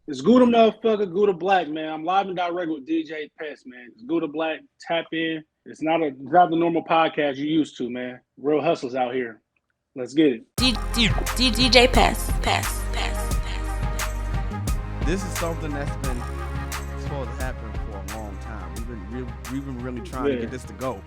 It's Gouda motherfucker, Gouda Black, man. I'm live and direct with DJ Pest, man. It's Gouda Black. Tap in. It's not the normal podcast you used to, man. Real hustlers out here. Let's get it. DJ Pest. This is something that's been supposed to happen for a long time. We've been really trying to get this to go.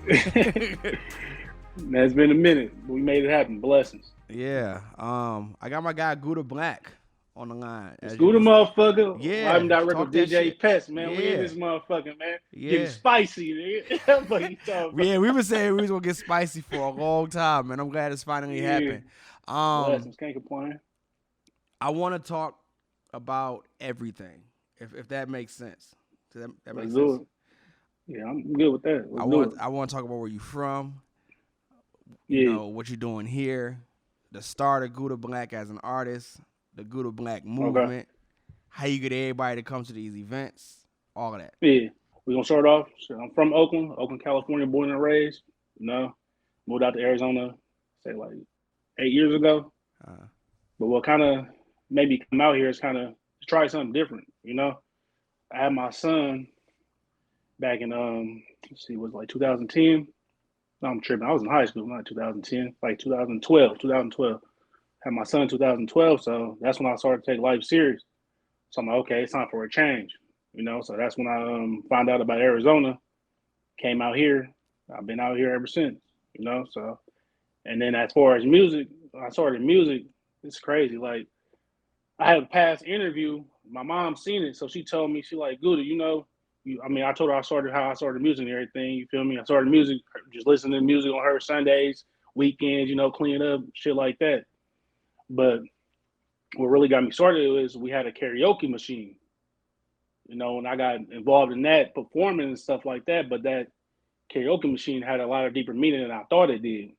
Man, it's been a minute. We made it happen. Blessings. Yeah. I got my guy Gouda Black on the line. It's Gouda motherfucker. Yeah. Live and direct with DJ shit. Pest, man. Yeah. We in this motherfucker, man. Yeah. Getting spicy, nigga. Yeah, we been saying we was gonna get spicy for a long time, man. I'm glad it's finally happened. Blessings. Can't complain. I want to talk about everything, if that makes sense. Does that make sense? Yeah, I'm good with that. I want to talk about where you from. Yeah. You know what you're doing here, the start of Gouda Black as an artist, the Gouda Black movement, how you get everybody to come to these events, all of that. Yeah, we're gonna start off. So I'm from Oakland, California, born and raised. Moved out to Arizona, say like 8 years ago. But what kind of made me come out here is kind of try something different. I had my son back in it was like 2010. No, I'm tripping. I was in high school, not 2010, like 2012. 2012. Had my son in 2012, so that's when I started to take life serious. So I'm like, okay, it's time for a change. So that's when I found out about Arizona, came out here. I've been out here ever since. So, and then as far as music, when I started music, it's crazy. Like, I had a past interview. My mom seen it, so she told me, she like, Gouda, I told her how I started music and everything. You feel me? I started music, just listening to music on her Sundays, weekends, cleaning up, shit like that. But what really got me started was we had a karaoke machine. And I got involved in that, performing and stuff like that. But that karaoke machine had a lot of deeper meaning than I thought it did.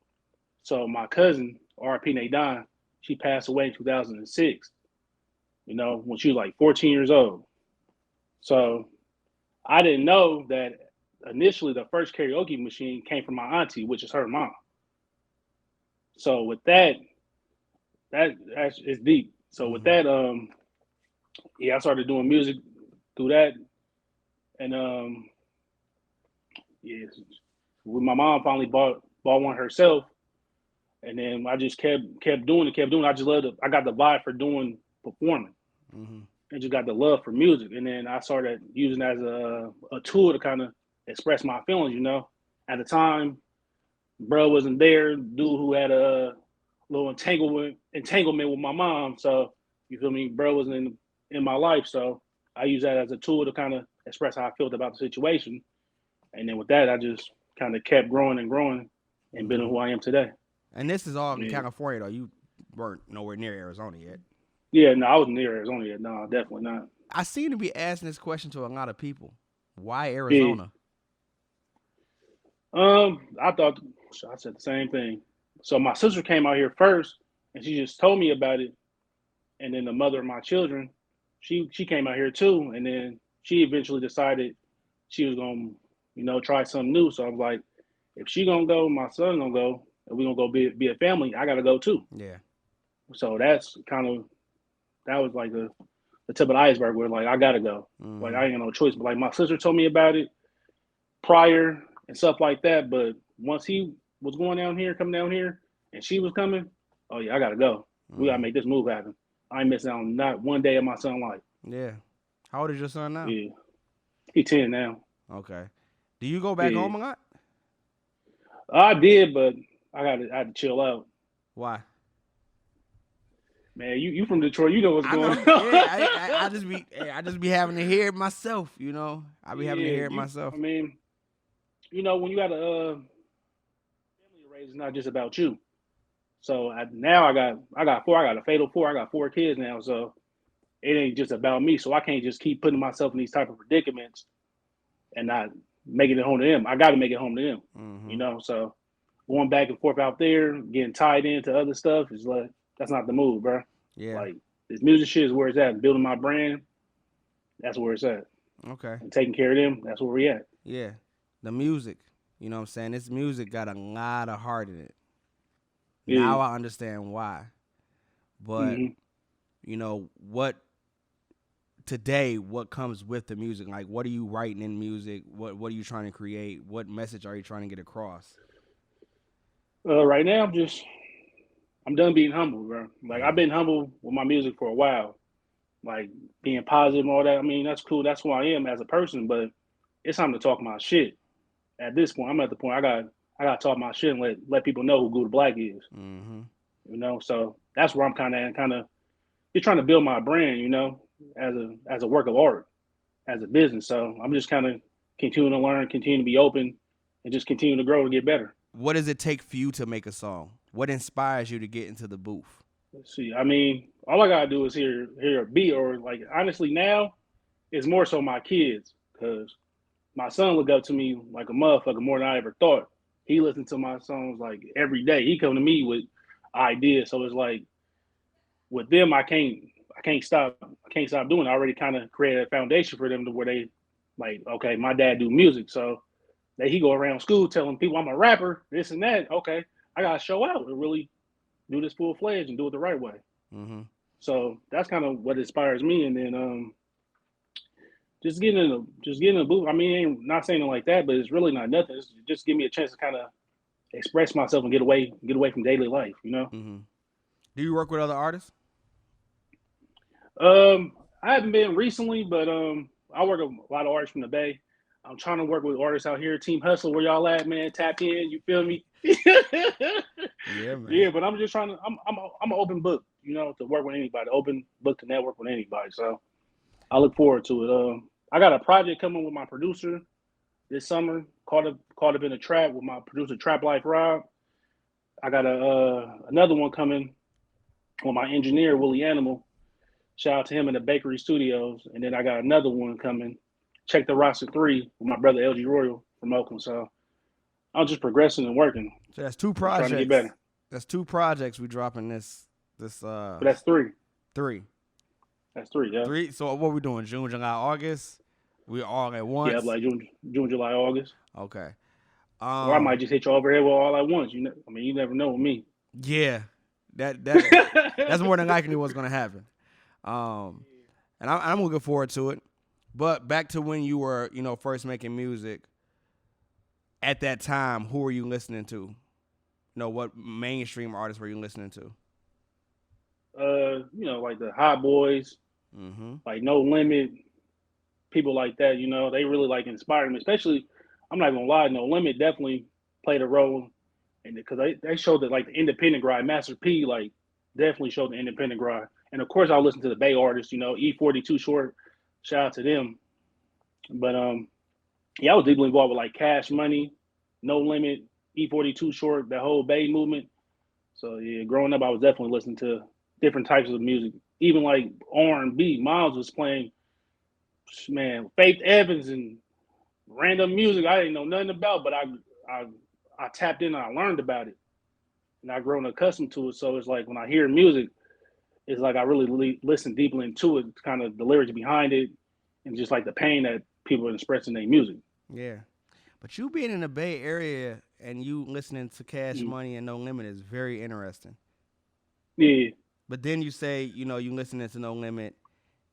So my cousin, R.P. Nadine, she passed away in 2006, when she was like 14 years old. So I didn't know that initially the first karaoke machine came from my auntie, which is her mom. So with that's it's deep. So with that, I started doing music through that, and when my mom finally bought one herself, and then I just kept doing it. I just loved it. I got the vibe for doing performing, and just got the love for music. And then I started using it as a tool to kind of express my feelings. At the time, bro wasn't there. Dude who had a little entanglement with my mom. So you feel me? Bro wasn't in my life. So I use that as a tool to kind of express how I felt about the situation. And then with that, I just kind of kept growing and been who I am today. And this is all in California, though. You weren't nowhere near Arizona yet. Yeah, no, I wasn't near Arizona yet. No, definitely not. I seem to be asking this question to a lot of people. Why Arizona? I said the same thing. So my sister came out here first, and she just told me about it. And then the mother of my children, she came out here too, and then she eventually decided she was gonna, try something new. So I was like, if she gonna go, my son gonna go, and we gonna go be a family. I gotta go too. Yeah. So that was like the tip of the iceberg where like I gotta go. Like I ain't got no choice. But like my sister told me about it prior and stuff like that. But once he was coming down here, and she was coming, oh yeah, I gotta go. We gotta make this move happen. I ain't missing out on not one day of my son's life. Yeah. How old is your son now? Yeah. He's 10 now. Okay. Do you go back home a lot? I did, but I had to chill out. Why? Man, you from Detroit, you know what's going on. Yeah, I just be having to hear it myself, I be having to hear it myself. I mean, when you got a family to raise, it's not just about you. So now I got four. I got a fatal four. I got 4 kids now. So it ain't just about me. So I can't just keep putting myself in these type of predicaments and not making it home to them. I got to make it home to them. So going back and forth out there, getting tied into other stuff is like, that's not the move, bro. Yeah. Like this music shit is where it's at. Building my brand, that's where it's at. Okay. And taking care of them, that's where we at. Yeah. The music, you know what I'm saying? This music got a lot of heart in it. Yeah. Now I understand why. But, what today, what comes with the music? Like, what are you writing in music? What are you trying to create? What message are you trying to get across? Right now, I'm done being humble, bro. Like I've Mm-hmm. been humble with my music for a while, like being positive and all that. I mean, that's cool. That's who I am as a person. But it's time to talk my shit. At this point, I'm at the point I got to talk my shit and let people know who Gouda Black is. Mm-hmm. So that's where I'm kind of just trying to build my brand. As a work of art, as a business. So I'm just kind of continuing to learn, continue to be open, and just continue to grow to get better. What does it take for you to make a song? What inspires you to get into the booth? Let's see. I mean, all I gotta do is hear a beat, or like honestly now, it's more so my kids, because my son look up to me like a motherfucker more than I ever thought. He listens to my songs like every day. He come to me with ideas, so it's like with them, I can't stop doing it. I already kind of created a foundation for them to where they like, okay, my dad do music, so he go around school telling people I'm a rapper, this and that. Okay, I gotta show out and really do this full fledged and do it the right way. Mm-hmm. So that's kind of what inspires me. And then just getting in the booth. I mean, not saying it like that, but it's really not nothing. It's just give me a chance to kind of express myself and get away from daily life. Mm-hmm. Do you work with other artists? I haven't been recently, but I work with a lot of artists from the Bay. I'm trying to work with artists out here. Team Hustle, where y'all at, man? Tap in. You feel me? Yeah, man. Yeah, but I'm just trying to. I'm an open book, to work with anybody. Open book to network with anybody. So I look forward to it. I got a project coming with my producer this summer. Caught up in a trap with my producer Trap Life Rob. I got another one coming with my engineer Willie Animal. Shout out to him in the Bakery Studios. And then I got another one coming. Check the Roster 3 with my brother LG Royal from Oakland. So I'm just progressing and working. So that's two Trying to get projects. better. That's two projects we dropping this But that's three. three. That's three, yeah. Three. So what we doing? June, July, August. We all at once. Yeah, like June, July, August. Okay. Or I might just hit you over here with all at once. You never know with me. Yeah. That's more than likely what's gonna happen. And I'm looking forward to it. But back to when you were, first making music. At that time, who were you listening to? What mainstream artists were you listening to? Like the Hot Boys, like No Limit, people like that. They really like inspired me. Especially, I'm not gonna lie, No Limit definitely played a role, and because they showed that like the independent grind. Master P like definitely showed the independent grind. And of course, I listen to the Bay artists. E42 Short, shout out to them. But yeah, I was deeply involved with like Cash Money, No Limit, E42 Short, the whole Bay movement. So yeah, growing up, I was definitely listening to different types of music, even like R&B. Miles was playing, man, Faith Evans and random music I didn't know nothing about, but I tapped in and I learned about it, and I grown accustomed to it. So it's like when I hear music, it's like I really listen deeply into it, kind of the lyrics behind it, and just like the pain that people are expressing in their music. Yeah. But you being in the Bay Area and you listening to Cash Money and No Limit is very interesting. Yeah. But then you say, you listening to No Limit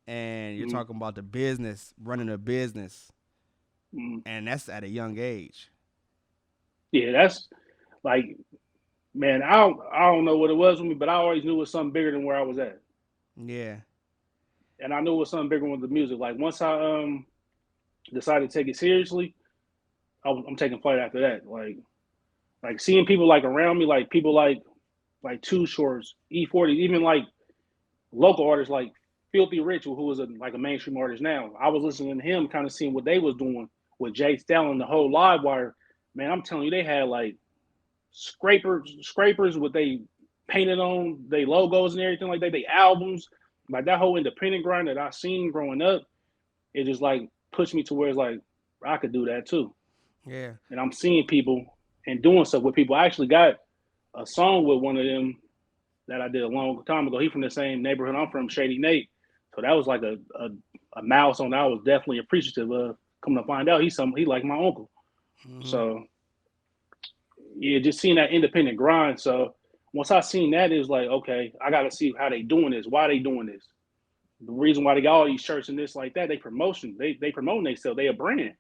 and you're talking about the business, running a business, and that's at a young age. Yeah, that's like, man, I don't know what it was with me, but I always knew it was something bigger than where I was at. Yeah. And I knew it was something bigger with the music. Like once I decided to take it seriously, I'm taking flight after that. Like seeing people like around me, like people like Two Shorts, E40, even like local artists like Filthy Rich, who was like a mainstream artist now. I was listening to him, kind of seeing what they was doing with Jay Stalin, the whole live wire. Man, I'm telling you, they had like scrapers with they painted on they logos and everything like that, they albums. Like that whole independent grind that I seen growing up, it just like pushed me to where it's like I could do that too. Yeah. And I'm seeing people and doing stuff with people. I actually got a song with one of them that I did a long time ago. He from the same neighborhood I'm from, Shady Nate. So that was like a milestone that I was definitely appreciative of. Coming to find out, he like my uncle. So yeah, just seeing that independent grind. So once I seen that, it was like, okay, I got to see how they doing this, why they doing this. the reason why they got all these shirts and this like that, they promoting themselves. They a brand.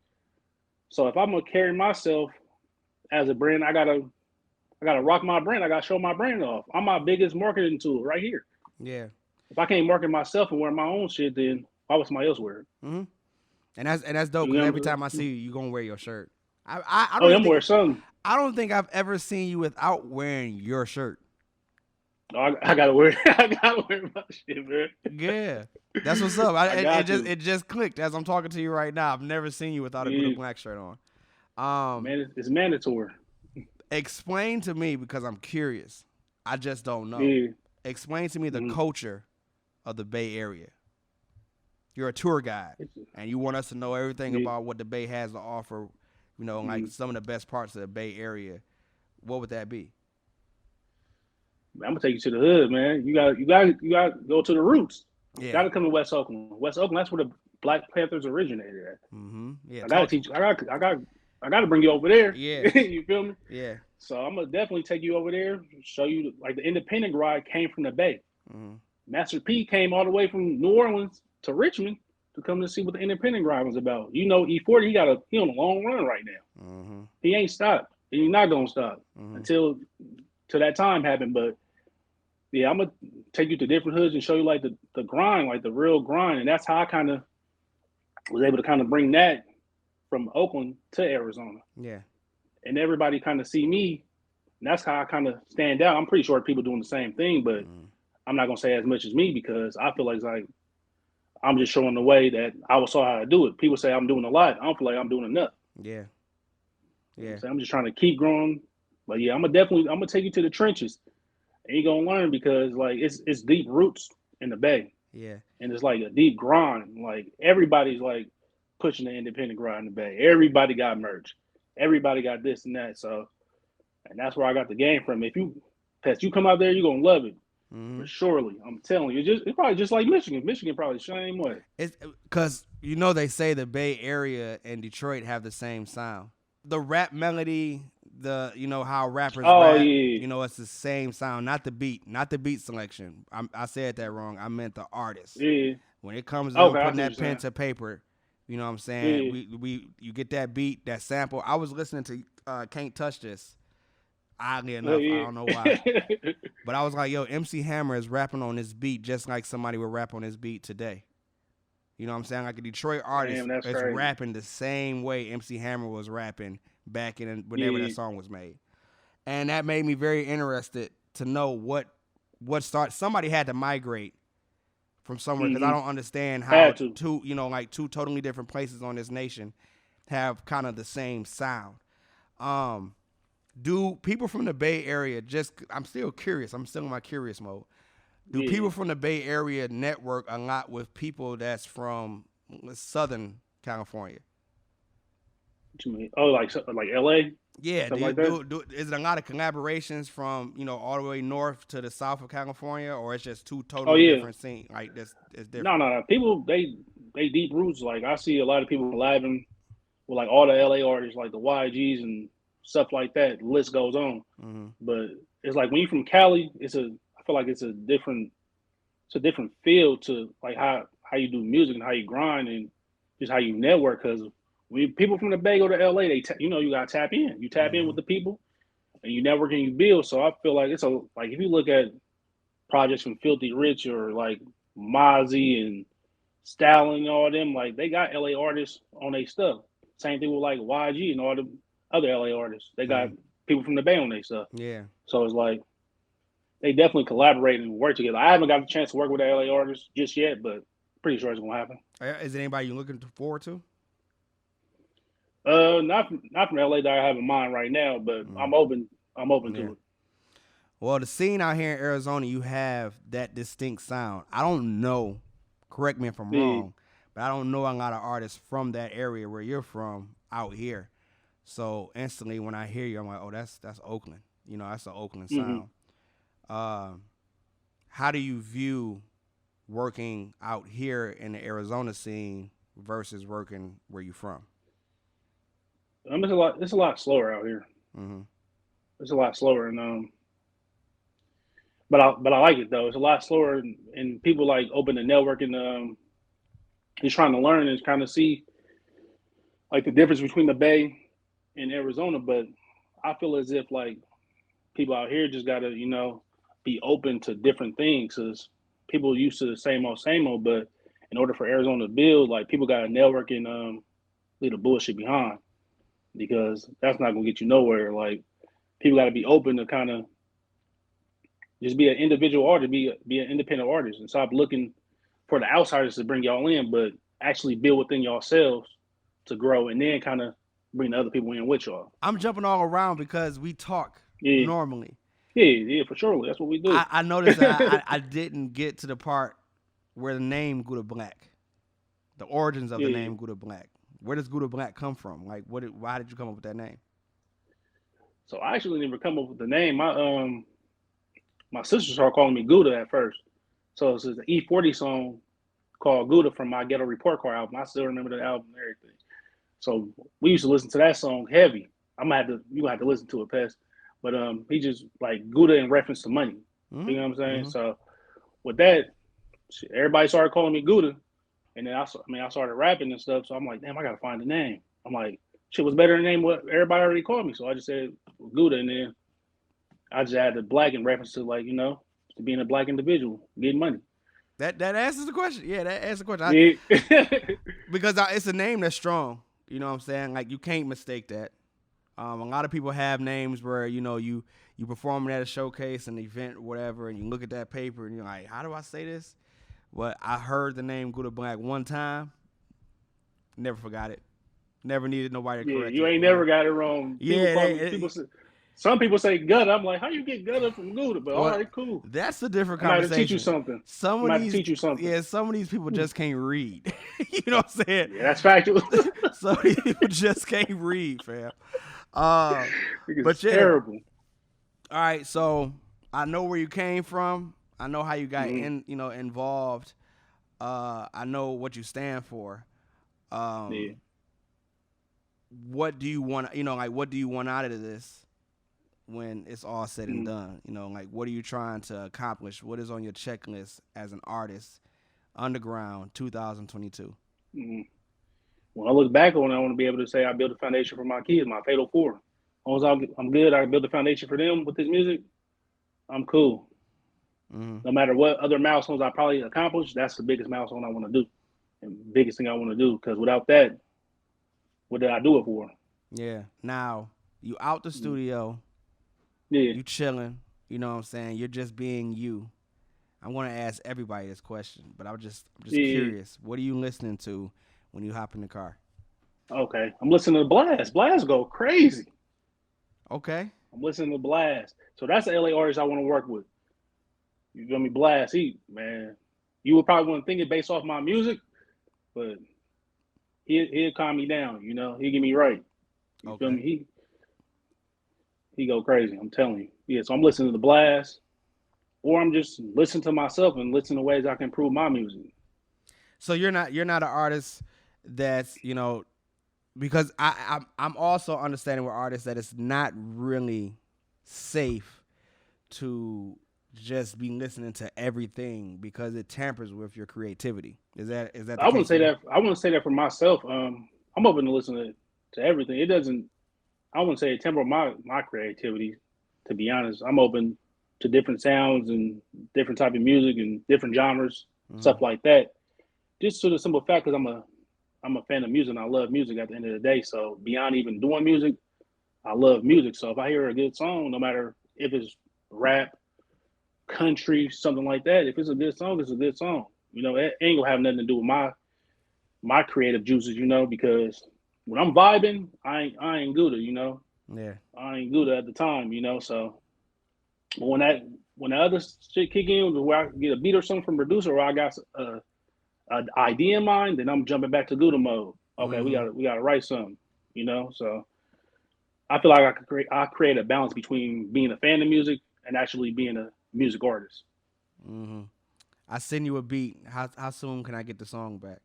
So if I'm gonna carry myself as a brand, I gotta rock my brand. I gotta show my brand off. I'm my biggest marketing tool right here. Yeah. If I can't market myself and wear my own shit, then why would somebody else wear it? Mm-hmm. And that's dope You because know every time I see you, you gonna wear your shirt. I Oh, don't yeah, even I'm wearing think something. I don't think I've ever seen you without wearing your shirt. Oh, I gotta wear. I gotta wear my shit, man. Yeah, that's what's up. I got to. It just clicked as I'm talking to you right now. I've never seen you without a Gouda Yeah, black shirt on. man, it's mandatory. Explain to me because I'm curious. I just don't know. Yeah. Explain to me the culture of the Bay Area. You're a tour guide, and you want us to know everything about what the Bay has to offer. You know, like some of the best parts of the Bay Area. What would that be? I'm gonna take you to the hood, man. You got to go to the roots. Yeah. Got to come to West Oakland. West Oakland, that's where the Black Panthers originated at. Mm-hmm. Yeah. I gotta teach. I gotta bring you over there. Yeah. You feel me? Yeah. So I'm gonna definitely take you over there, show you like the independent ride came from the Bay. Mm-hmm. Master P came all the way from New Orleans to Richmond to come to see what the independent ride was about. You know, E40, he on a long run right now. Mm-hmm. He ain't stopped. He's not gonna stop until that time happened. But yeah, I'm gonna take you to different hoods and show you like the grind, like the real grind, and that's how I kind of was able to kind of bring that from Oakland to Arizona. Yeah. And everybody kind of see me, and that's how I kind of stand out. I'm pretty sure people doing the same thing, but I'm not gonna say as much as me because I feel like I'm just showing the way that I was saw how to do it. People say I'm doing a lot. I don't feel like I'm doing enough. Yeah. Yeah. So I'm just trying to keep growing. But yeah, I'm gonna take you to the trenches. And you're gonna learn because like it's deep roots in the Bay. Yeah. And it's like a deep grind. Like everybody's like pushing the independent grind in the Bay. Everybody got merch. Everybody got this and that. So and that's where I got the game from. If you come out there, you're gonna love it. But surely, I'm telling you, it's probably just like Michigan. Michigan probably the same way. It's because you know they say the Bay Area and Detroit have the same sound. The rap melody, how rappers rap. Yeah. You know, it's the same sound, not the beat selection. I said that wrong. I meant the artist. Yeah. When it comes to putting that pen to paper, you know what I'm saying? Yeah. You get that beat, that sample. I was listening to Can't Touch This. Oddly enough, I don't know why. But I was like, yo, MC Hammer is rapping on this beat just like somebody would rap on this beat today. You know what I'm saying? Like a Detroit artist is rapping the same way MC Hammer was rapping back in whenever that song was made. And that made me very interested to know what somebody had to migrate from somewhere because I don't understand how two totally different places on this nation have kind of the same sound. Do people from the Bay Area I'm still curious. I'm still in my curious mode. Do people from the Bay Area network a lot with people that's from Southern California? What you mean? Oh, like LA? Yeah. Is it a lot of collaborations from, all the way north to the south of California, or it's just two totally different scenes? Like it's different. No. People they deep roots. Like I see a lot of people collabing with like all the LA artists, like the YGs and stuff like that. The list goes on. But it's like when you're from Cali, I feel like it's a different feel to like how you do music and how you grind and just how you network. Because when people from the Bay go to LA, you gotta tap in. You tap in with the people, and you network and you build. So I feel like like if you look at projects from Filthy Rich or like Mozzie and Stalin and all them, like they got LA artists on their stuff. Same thing with like YG and all the other LA artists. They got people from the Bay on their stuff. Yeah. So it's like they definitely collaborate and work together. I haven't got the chance to work with the LA artists just yet, but pretty sure it's gonna happen. Is there anybody you're looking forward to? Not from LA that I have in mind right now, but I'm open to it. Well, the scene out here in Arizona, you have that distinct sound. I don't know, correct me if I'm wrong, but I don't know a lot of artists from that area where you're from out here. So instantly when I hear you, I'm like, oh, that's Oakland. That's an Oakland sound. How do you view working out here in the Arizona scene versus working where you from? It's a lot slower out here. It's a lot slower, and but I like it though. It's a lot slower, and people like open the network and he's trying to learn and kind of see like the difference between the Bay and Arizona. But I feel as if like people out here just gotta be open to different things because people used to the same old. But in order for Arizona to build, like people got to network and leave the bullshit behind because that's not gonna get you nowhere. Like people got to be open to kind of just be an individual artist, be an independent artist, and stop looking for the outsiders to bring y'all in, but actually build within yourselves to grow, and then kind of bring the other people in with y'all. I'm jumping all around because we talk Yeah, normally. yeah, for sure. That's what we do. I noticed that I didn't get to the part where the name Gouda Black, the origins of the name Gouda Black. Where does Gouda Black come from? Like, why did you come up with that name? So I actually never come up with the name. My sister started calling me Gouda at first. So it's an E40 song called Gouda from my Ghetto Report Card album. I still remember the album and everything. So we used to listen to that song heavy. You gonna have to listen to it, Pest. But he just like Gouda in reference to money. Mm-hmm. You know what I'm saying? Mm-hmm. So with that, everybody started calling me Gouda. And then I started rapping and stuff. So I'm like, damn, I gotta find a name. I'm like, shit was better than the name what everybody already called me. So I just said Gouda, and then I just added black in reference to like, to being a black individual, getting money. That answers the question. Yeah, that answers the question. Yeah. Because it's a name that's strong. You know what I'm saying? Like you can't mistake that. A lot of people have names where you performing at a showcase, an event, whatever, and you look at that paper and you're like, how do I say this? Well, I heard the name Gouda Black one time, never forgot it. Never needed nobody to correct it. You ain't never got it wrong. Some people say Gouda. I'm like, how you get Gouda from Gouda? But all right, cool. That's a different conversation. I might teach you something. Yeah, some of these people just can't read. You know what I'm saying? Yeah, that's factual. Some of these people just can't read, fam. But it's terrible. All right, so I know where you came from. I know how you got involved. I know what you stand for. What do you want? What do you want out of this when it's all said and done? What are you trying to accomplish? What is on your checklist as an artist? Underground 2022. When I look back on it, I want to be able to say I built a foundation for my kids, my Fatal Four. As long as I'm good, I built a foundation for them with this music. I'm cool. No matter what other milestones I probably accomplish, that's the biggest milestone I want to do, and biggest thing I want to do. Because without that, what did I do it for? Yeah. Now you out the studio. Yeah. You chilling. You know what I'm saying? You're just being you. I'm gonna ask everybody this question, but I'm just curious. What are you listening to when you hop in the car? Okay, I'm listening to Blast. Blast go crazy. Okay. I'm listening to Blast. So that's the LA artist I want to work with. You feel me? Blast. You would probably want to think it based off my music, but he'll calm me down. He'll get me right. You feel me? He go crazy. I'm telling you. Yeah. So I'm listening to the Blast, or I'm just listening to myself and listening to ways I can improve my music. So you're not an artist that's because I'm also understanding with artists that it's not really safe to just be listening to everything because it tampers with your creativity. Is that? I wouldn't say that. I wouldn't say that for myself. I'm open to listen to everything. It doesn't. I wouldn't say it tempers my creativity. To be honest, I'm open to different sounds and different type of music and different genres, stuff like that. Just to the simple fact, because I'm a fan of music and I love music at the end of the day. So beyond even doing music, I love music. So if I hear a good song, no matter if it's rap, country, something like that, if it's a good song, it's a good song. It ain't gonna have nothing to do with my creative juices, because when I'm vibing, I ain't Gouda, Yeah. I ain't Gouda at the time, So but when the other shit kick in, where I get a beat or something from producer, or I got an idea in mind, then I'm jumping back to Gouda mode. Okay, we gotta write something, So I feel like I create a balance between being a fan of music and actually being a music artist. I send you a beat. How soon can I get the song back?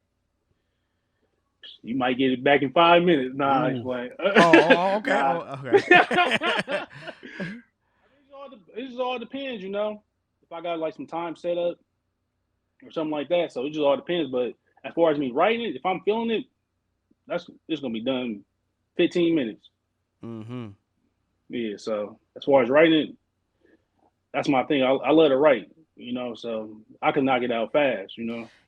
You might get it back in 5 minutes. Nah, it's like okay. Nah. Okay. It just all depends, if I got like some time set up or something like that. So it just all depends. But as far as me writing it, if I'm feeling it, it's gonna be done 15 minutes. Mm-hmm. Yeah. So as far as writing it, that's my thing. I love to write, so I can knock it out fast.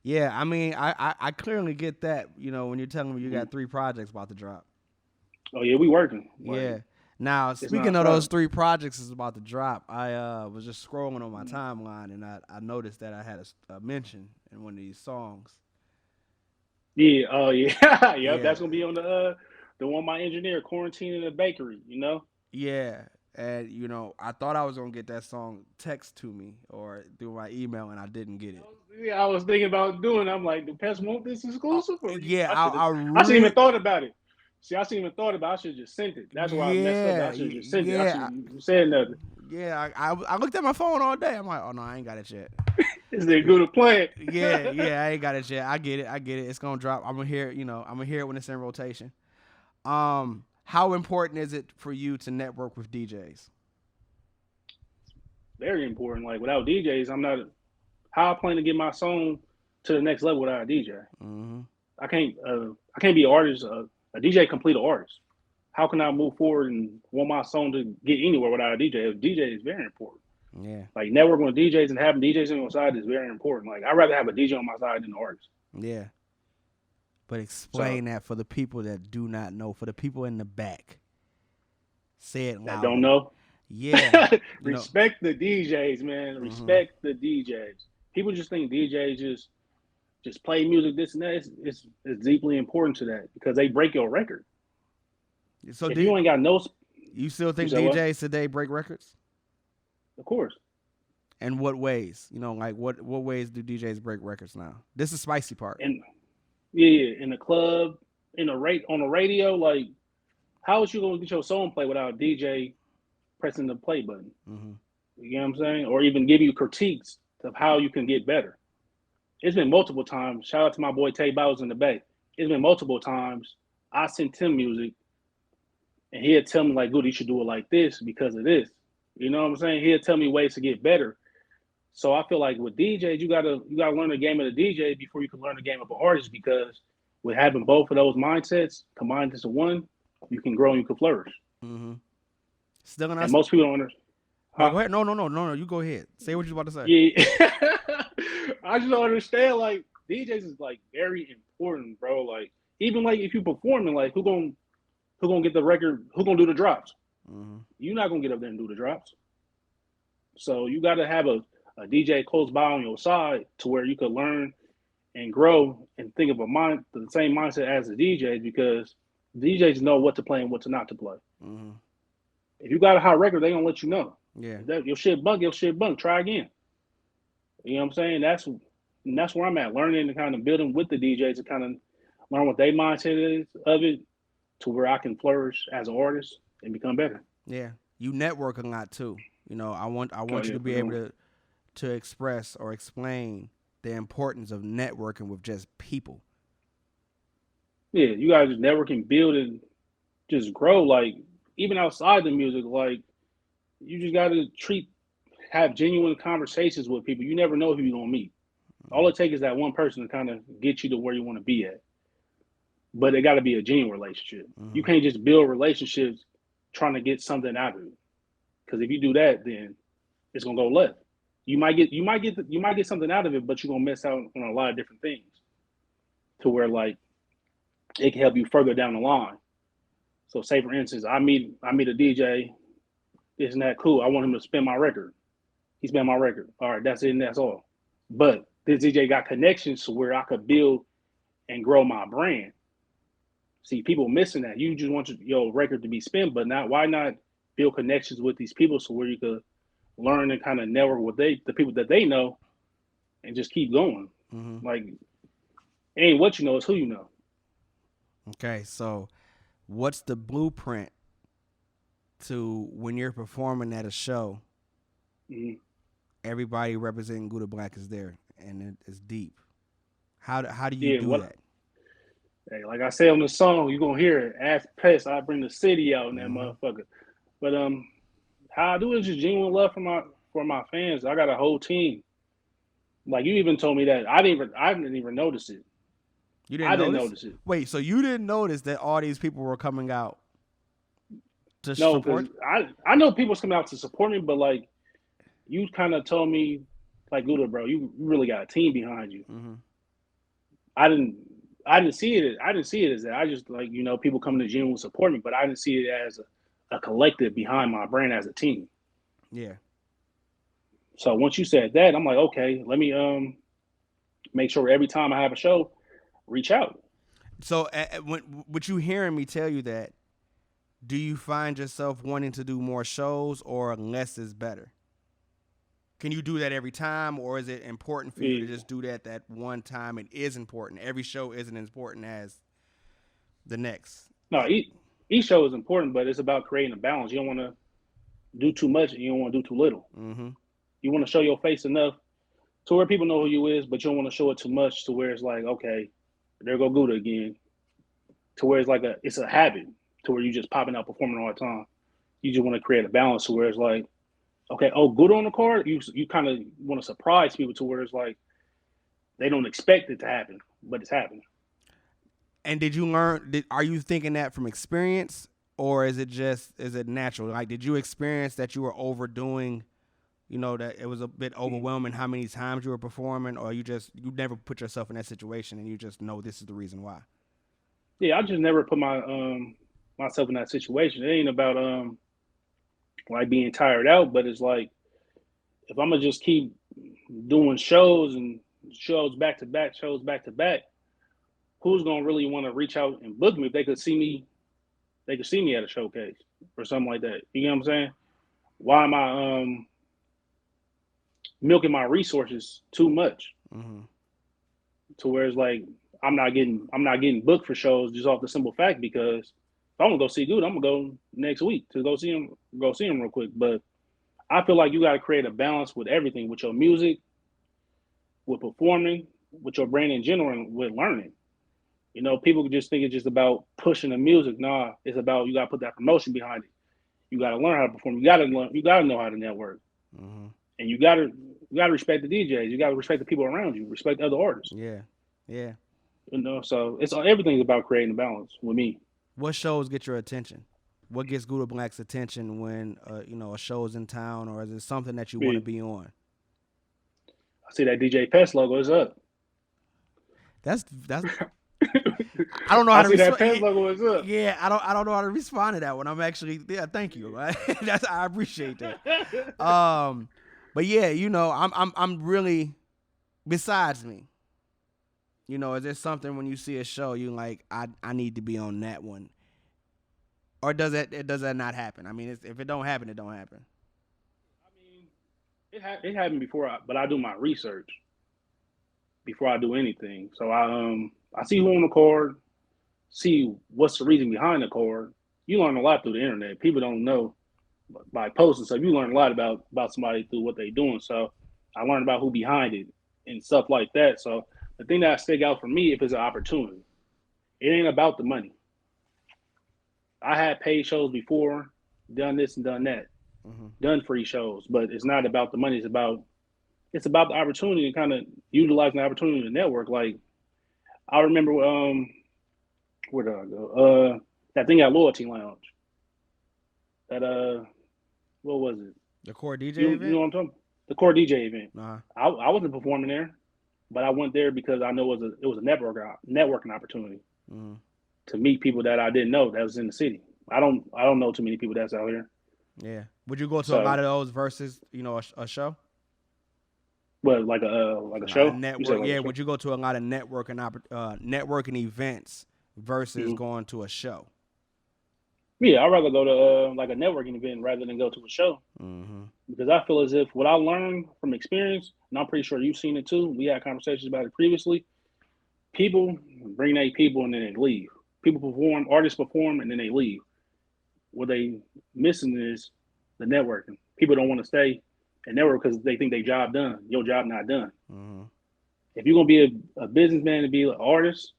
Yeah, I mean, I clearly get that. When you're telling me you Mm-hmm. got 3 projects about to drop. Oh yeah, we working. Yeah. Now, it's speaking of nonstop. those 3 projects is about to drop, I was just scrolling on my timeline and I noticed that I had a mention in one of these songs. Yeah. Oh yeah. Yep. Yeah. That's gonna be on the one my engineer quarantine in the bakery. Yeah. And I thought I was gonna get that song text to me or through my email, and I didn't get it. Yeah, I was thinking about doing. I'm like, do Pest want this exclusive? Or Yeah, I shouldn't even thought about it. See, I shouldn't even thought about it. I should have just sent it. That's why I messed up. I should have just sent it. I should have said nothing. Yeah, I looked at my phone all day. I'm like, oh no, I ain't got it yet. Is there good at playing? yeah, I ain't got it yet. I get it. It's gonna drop. I'm gonna hear it. I'm gonna hear it when it's in rotation. How important is it for you to network with DJs? Very important. Like without DJs, I'm not. How I plan to get my song to the next level without a DJ? Mm-hmm. I can't be an artist. A DJ complete an artist. How can I move forward and want my song to get anywhere without a DJ? A DJ is very important. Yeah. Like networking with DJs and having DJs on your side is very important. Like I'd rather have a DJ on my side than an artist. Yeah. But explain that for the people that do not know, for the people in the back. Say it loud. That don't know. Yeah. Respect the DJs, man. Mm-hmm. Respect the DJs. People just think DJs just play music, this and that. It's deeply important to that because they break your record. So if you ain't got no, you still think DJs today break records? Of course. And what ways? Like what ways do DJs break records now? This is the spicy part. In the club, on the radio, like how is you gonna get your song played without a DJ pressing the play button? Mm-hmm. You know what I'm saying? Or even give you critiques of how you can get better. It's been multiple times. Shout out to my boy Tay Bowers in the Bay. It's been multiple times. I sent him music, and he'd tell me like, "Good, you should do it like this because of this." You know what I'm saying? He'd tell me ways to get better. So I feel like with DJs, you gotta learn the game of the DJ before you can learn the game of an artist, because with having both of those mindsets combined into one, you can grow and you can flourish. Mm-hmm. Still gonna. And most people don't understand. Huh? Go ahead. No. You go ahead. Say what you're about to say. Yeah. I just don't understand. Like DJs is like very important, bro. Like even like if you performing, like who gonna get the record? Who gonna do the drops? Mm-hmm. You're not gonna get up there and do the drops. So you got to have a DJ close by on your side to where you could learn and grow and think of the same mindset as the DJs, because DJs know what to play and what to not to play. Mm-hmm. If you got a hot record, they gonna let you know. Yeah. Your shit bunk. Try again. You know what I'm saying? That's where I'm at, learning and kind of building with the DJs to kind of learn what their mindset is of it, to where I can flourish as an artist and become better. Yeah, you network a lot too. I want you to be able to express or explain the importance of networking with just people. Yeah, you gotta just network and build and just grow. Like even outside the music, like you just gotta have genuine conversations with people. You never know who you're gonna meet. All it takes is that one person to kind of get you to where you want to be at. But it got to be a genuine relationship. Mm-hmm. You can't just build relationships trying to get something out of it. Because if you do that, then it's gonna go left. You might get something out of it, but you're gonna miss out on a lot of different things. To where like it can help you further down the line. So say for instance, I meet a DJ, this and that, cool. I want him to spin my record. He spin my record. All right, that's it and that's all. But this DJ got connections to where I could build and grow my brand. See, people missing that. You just want your record to be spin, but why not build connections with these people so where you could learn and kind of network with the people that they know and just keep going. Mm-hmm. Like, it ain't what you know, it's who you know. Okay, so what's the blueprint to when you're performing at a show? Mm-hmm. Everybody representing Gouda Black is there, and it's deep. How do you do that? Hey, like I say on the song, you're gonna hear it. Ask Pest, I bring the city out in that motherfucker. But how I do it is just genuine love for for my fans, I got a whole team. Like you even told me that I didn't even notice it. You didn't I didn't notice? notice it. Wait, so you didn't notice that all these people were coming out to No, because support? I know people's coming out to support me, but like you kind of told me, like Gouda, bro, you really got a team behind you. Mm-hmm. I didn't I didn't see it. I didn't see it as that. I just like people coming to the gym will support me, but I didn't see it as a collective behind my brand as a team. Yeah. So once you said that, I'm like, okay, let me make sure every time I have a show, reach out. So with you hearing me tell you that, do you find yourself wanting to do more shows or less is better? Can you do that every time, or is it important for you to just do that one time? It is important. Every show isn't as important as the next. No, each show is important, but it's about creating a balance. You don't want to do too much and you don't want to do too little. Mm-hmm. You want to show your face enough to where people know who you is, but you don't want to show it too much to where it's like, okay, there go Gouda again. To where it's a habit to where you just popping out performing all the time. You just want to create a balance to where it's like, okay, oh, Gouda on the card. You kind of want to surprise people to where it's like they don't expect it to happen, but it's happening. And did you learn? Are you thinking that from experience, or is it natural? Like, did you experience that you were overdoing? That it was a bit overwhelming how many times you were performing, or you never put yourself in that situation and you just know this is the reason why. Yeah, I just never put myself in that situation. It ain't about like being tired out, but it's like if I'm gonna just keep doing shows and shows back to back, who's gonna really want to reach out and book me if they could see me? They could see me at a showcase or something like that. You know what I'm saying? Why am I milking my resources too much? Mm-hmm. To where it's like I'm not getting booked for shows just off the simple fact because if I want to go see Gouda, I'm gonna go next week to go see him real quick. But I feel like you got to create a balance with everything, with your music, with performing, with your brand in general, and with learning. People just think it's just about pushing the music. Nah, it's about you got to put that promotion behind it. You got to learn how to perform. You got to learn. You got to know how to network, mm-hmm. and you got to respect the DJs. You got to respect the people around you. Respect other artists. Yeah. So everything's about creating a balance with me. What shows get your attention? What gets Gouda Black's attention when a show's in town, or is it something that you want to be on? I see that DJ Pest logo is up. That's I don't know how to see that Pest logo is up. Yeah, I don't know how to respond to that one. I'm actually thank you. Right? I appreciate that. But yeah, I'm really besides me. Is there something when you see a show you like I need to be on that one? Or does that not happen? I mean, if it don't happen, it don't happen. I mean, it happened before, but I do my research before I do anything. So I see who on the card, see what's the reason behind the card. You learn a lot through the internet. People don't know by posting stuff. You learn a lot about somebody through what they're doing. So I learned about who behind it and stuff like that. So the thing that stick out for me, if it's an opportunity, it ain't about the money. I had paid shows before, done this and done that, done free shows, but it's not about the money. It's about the opportunity and kind of utilizing the opportunity to network. Like I remember, where did I go? That thing at Loyalty Lounge. That what was it? The Core DJ event. You know what I'm talking about? The Core DJ event. Uh-huh. I wasn't performing there, but I went there because I know it was a networking opportunity. Mm-hmm. To meet people that I didn't know that was in the city. I don't know too many people that's out here. Yeah. Would you go to a lot of those versus a show? What like a show? Network. Yeah. Would you go to a lot of networking events versus going to a show? Yeah, I'd rather go to like a networking event rather than go to a show. Mm-hmm. Because I feel as if what I learned from experience, and I'm pretty sure you've seen it too. We had conversations about it previously. People bring 8 people and then they leave. People perform, artists perform, and then they leave. What they missing is the networking. People don't want to stay and network because they think their job done. Your job not done. Mm-hmm. If you're gonna be a businessman and be an artist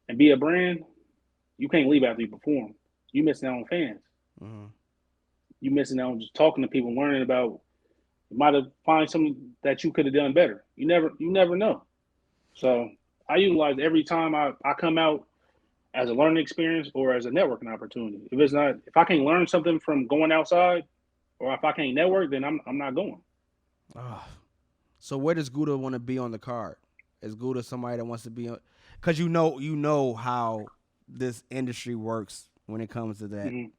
and be a brand, you can't leave after you perform. You missing out on fans. Mm-hmm. You missing out on just talking to people, learning about You might have find something that you could have done better. You never know. So I utilize every time I come out as a learning experience or as a networking opportunity. If I can't learn something from going outside, or if I can't network, then I'm not going. So where does Gouda want to be on the card? Is Gouda somebody that wants to be on? Because you know how this industry works when it comes to that. Mm-hmm.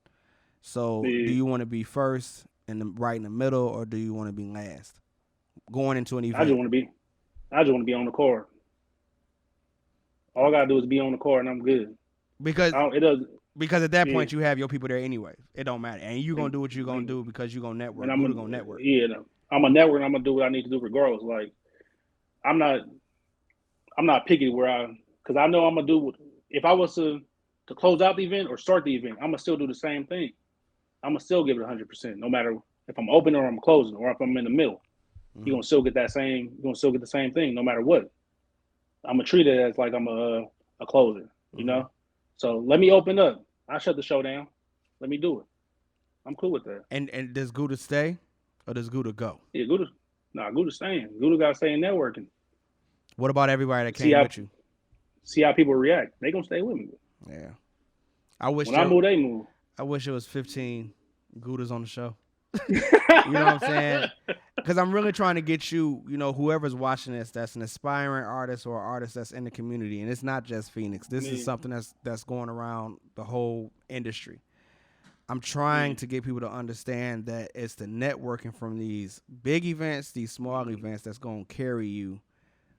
So do you want to be first and right in the middle, or do you want to be last going into an event? I just want to be on the card. All I gotta do is be on the card, and I'm good. Because at that point you have your people there anyway. It don't matter, and you gonna do what you gonna do because you gonna network. I'm gonna network. Yeah, I'm a network. And I'm gonna do what I need to do regardless. Like I'm not picky because I know I'm gonna do. If I was to close out the event or start the event, I'm gonna still do the same thing. I'm gonna still give it 100%, no matter if I'm open or I'm closing or if I'm in the middle. Mm-hmm. You're gonna still get that same. You're gonna still get the same thing, no matter what. I'm gonna treat it as like I'm a closer, you know. So let me open up. I shut the show down. Let me do it. I'm cool with that. And does Gouda stay, or does Gouda go? Yeah, Gouda's staying. Gouda got to stay in networking. What about everybody that came with you? See how people react. They gonna stay with me. Yeah. I move, they move. I wish it was 15 Goudas on the show. You know what I'm saying? Because I'm really trying to get you, whoever's watching this, that's an aspiring artist or artist that's in the community, and it's not just Phoenix. This is something that's going around the whole industry. I'm trying to get people to understand that it's the networking from these big events, these small events, that's going to carry you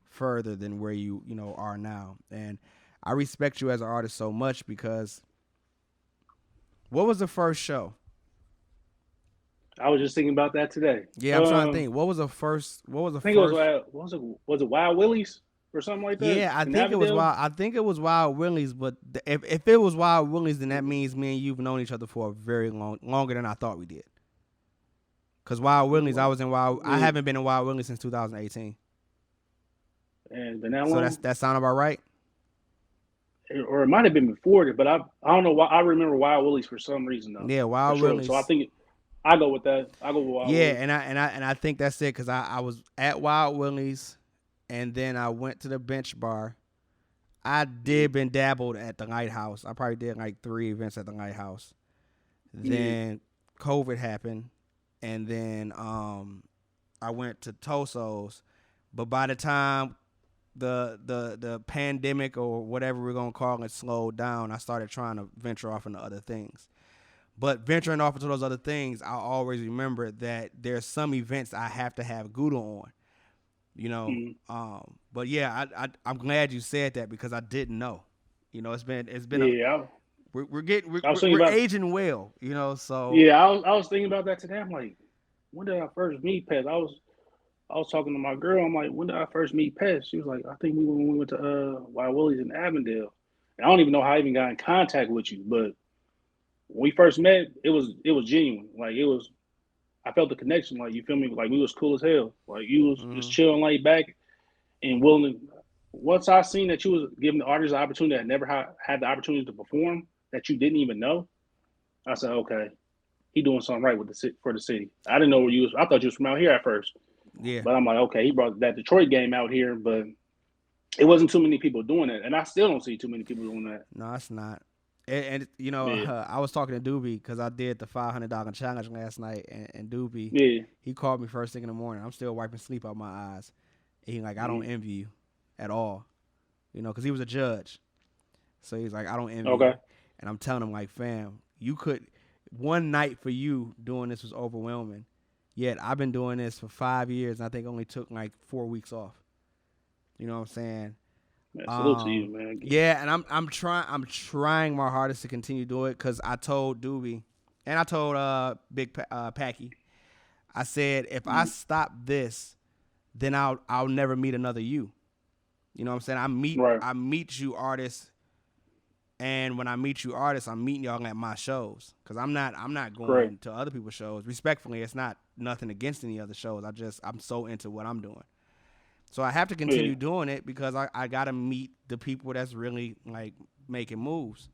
further than where you are now. And I respect you as an artist so much because what was the first show? I was just thinking about that today. Yeah, I'm trying to think. What was the first? I think it was it Wild Willie's or something like that? Yeah, I think it was Wild. I think it was Wild Willie's. But if it was Wild Willie's, then that means me and you've known each other for a very longer than I thought we did. Cause Wild Willie's, I was in Wild. I haven't been in Wild Willie's since 2018. And been that long? So that sound about right? Or it might have been before it, but I don't know why I remember Wild Willie's for some reason though. Yeah, Wild Willie's. So I think. I go with that. I go with Wild Willie's. Yeah, and I think that's it because I was at Wild Willie's, and then I went to the Bench Bar. I did been dabbled at the Lighthouse. I probably did like 3 events at the Lighthouse. Then COVID happened, and then I went to Toso's. But by the time the pandemic or whatever we're gonna call it slowed down, I started trying to venture off into other things. But venturing off into those other things, I always remember that there's some events I have to have Gouda on, But yeah, I'm glad you said that because I didn't know. It's been we're aging well, So yeah, I was thinking about that today. I'm like, when did I first meet Pest? I was talking to my girl. I'm like, when did I first meet Pest? She was like, I think when we went to Wild Willie's in Avondale. And I don't even know how I even got in contact with you, but when we first met, it was genuine. Like I felt the connection. Like you feel me? Like we was cool as hell. Like you was just chilling, laid back, and willing to. Once I seen that you was giving the artists the opportunity that never had the opportunity to perform, that you didn't even know, I said, okay, he doing something right for the city. I didn't know where you was. I thought you was from out here at first. Yeah. But I'm like, okay, he brought that Detroit game out here, but it wasn't too many people doing it, and I still don't see too many people doing that. No, it's not. And I was talking to Doobie because I did the $500 challenge last night, and Doobie, he called me first thing in the morning. I'm still wiping sleep out my eyes. And he like, I don't envy you at all, because he was a judge. So he's like, I don't envy you. And I'm telling him like, fam, one night for you doing this was overwhelming. Yet I've been doing this for 5 years, and I think only took like 4 weeks off. You know what I'm saying? Salute to you, man. Yeah, and I'm trying my hardest to continue doing it because I told Doobie and I told Big Packy, I said if I stop this, then I'll never meet another you. You know what I'm saying? I meet you artists, and when I meet you artists, I'm meeting y'all at my shows because I'm not going to other people's shows. Respectfully, it's not nothing against any other shows. I'm so into what I'm doing. So I have to continue doing it because I got to meet the people that's really like making moves.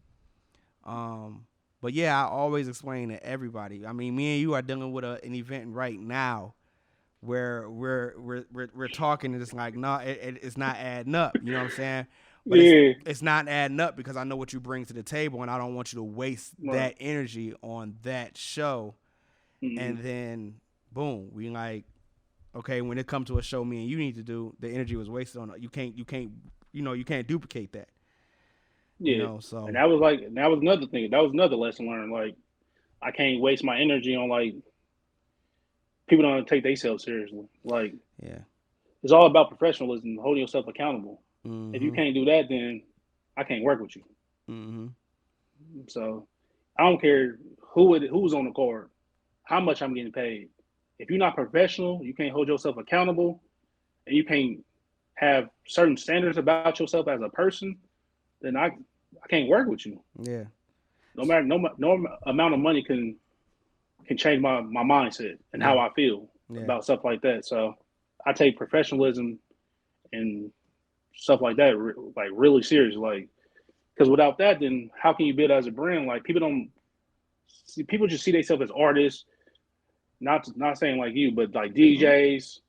But yeah, I always explain to everybody. I mean, me and you are dealing with an event right now where we're talking and it's like, no, it's not adding up. You know what I'm saying? But Yeah. it's not adding up because I know what you bring to the table, and I don't want you to waste Right. that energy on that show. Mm-hmm. And then boom, we like, okay, when it comes to a show me and you need to do, the energy was wasted on it. You can't duplicate that. Yeah. You know, so And that was another thing. That was another lesson learned. Like, I can't waste my energy on like people don't take themselves seriously. Like, yeah. it's all about professionalism, holding yourself accountable. If you Mm-hmm. can't do that, then I can't work with you. Mm-hmm. So I don't care who's on the card, how much I'm getting paid. If you're not professional, you can't hold yourself accountable, and you can't have certain standards about yourself as a person, then I can't work with you. Yeah. No amount of money can change my mindset and Yeah. how I feel Yeah. about stuff like that. So I take professionalism and stuff like that like really serious. Like, because without that, then how can you build as a brand? Like, people just see themselves as artists. Not saying like you, but like DJs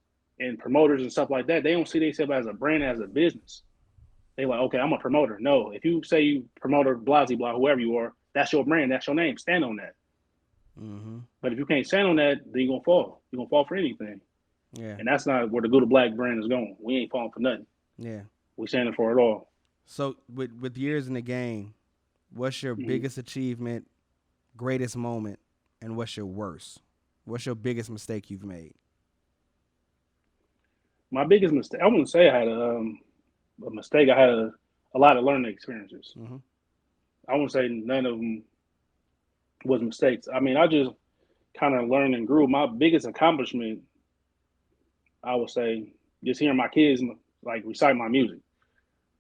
and promoters and stuff like that. They don't see themselves as a brand, as a business. They like, okay, I'm a promoter. No, if you say you promoter, blah blah, whoever you are, that's your brand, that's your name. Stand on that. Mm-hmm. But if you can't stand on that, then you're gonna fall. You're gonna fall for anything. Yeah. And that's not where the Gouda Black brand is going. We ain't falling for nothing. Yeah. We standing for it all. So with years in the game, what's your Mm-hmm. biggest achievement, greatest moment, and what's your worst? What's your biggest mistake you've made? My biggest mistake, I wouldn't say I had a mistake. I had a lot of learning experiences. Mm-hmm. I wouldn't say none of them was mistakes. I mean, I just kind of learned and grew. My biggest accomplishment, I would say, just hearing my kids like recite my music.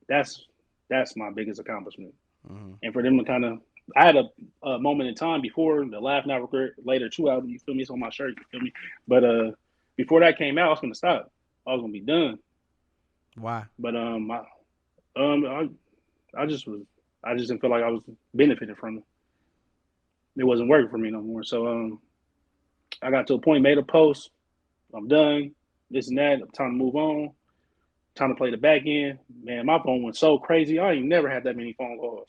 That's that's my biggest accomplishment. Mm-hmm. And for them to kind of, I had a moment in time before the Laugh Not Regret Later 2 album. You feel me? It's on my shirt. You feel me? But before that came out, I was gonna stop. I was gonna be done. Why? But I just was, I just didn't feel like I was benefiting from it. It wasn't working for me no more. So I got to a point, made a post. I'm done. This and that. Time to move on. Time to play the back end. Man, my phone went so crazy. I ain't never had that many phone calls.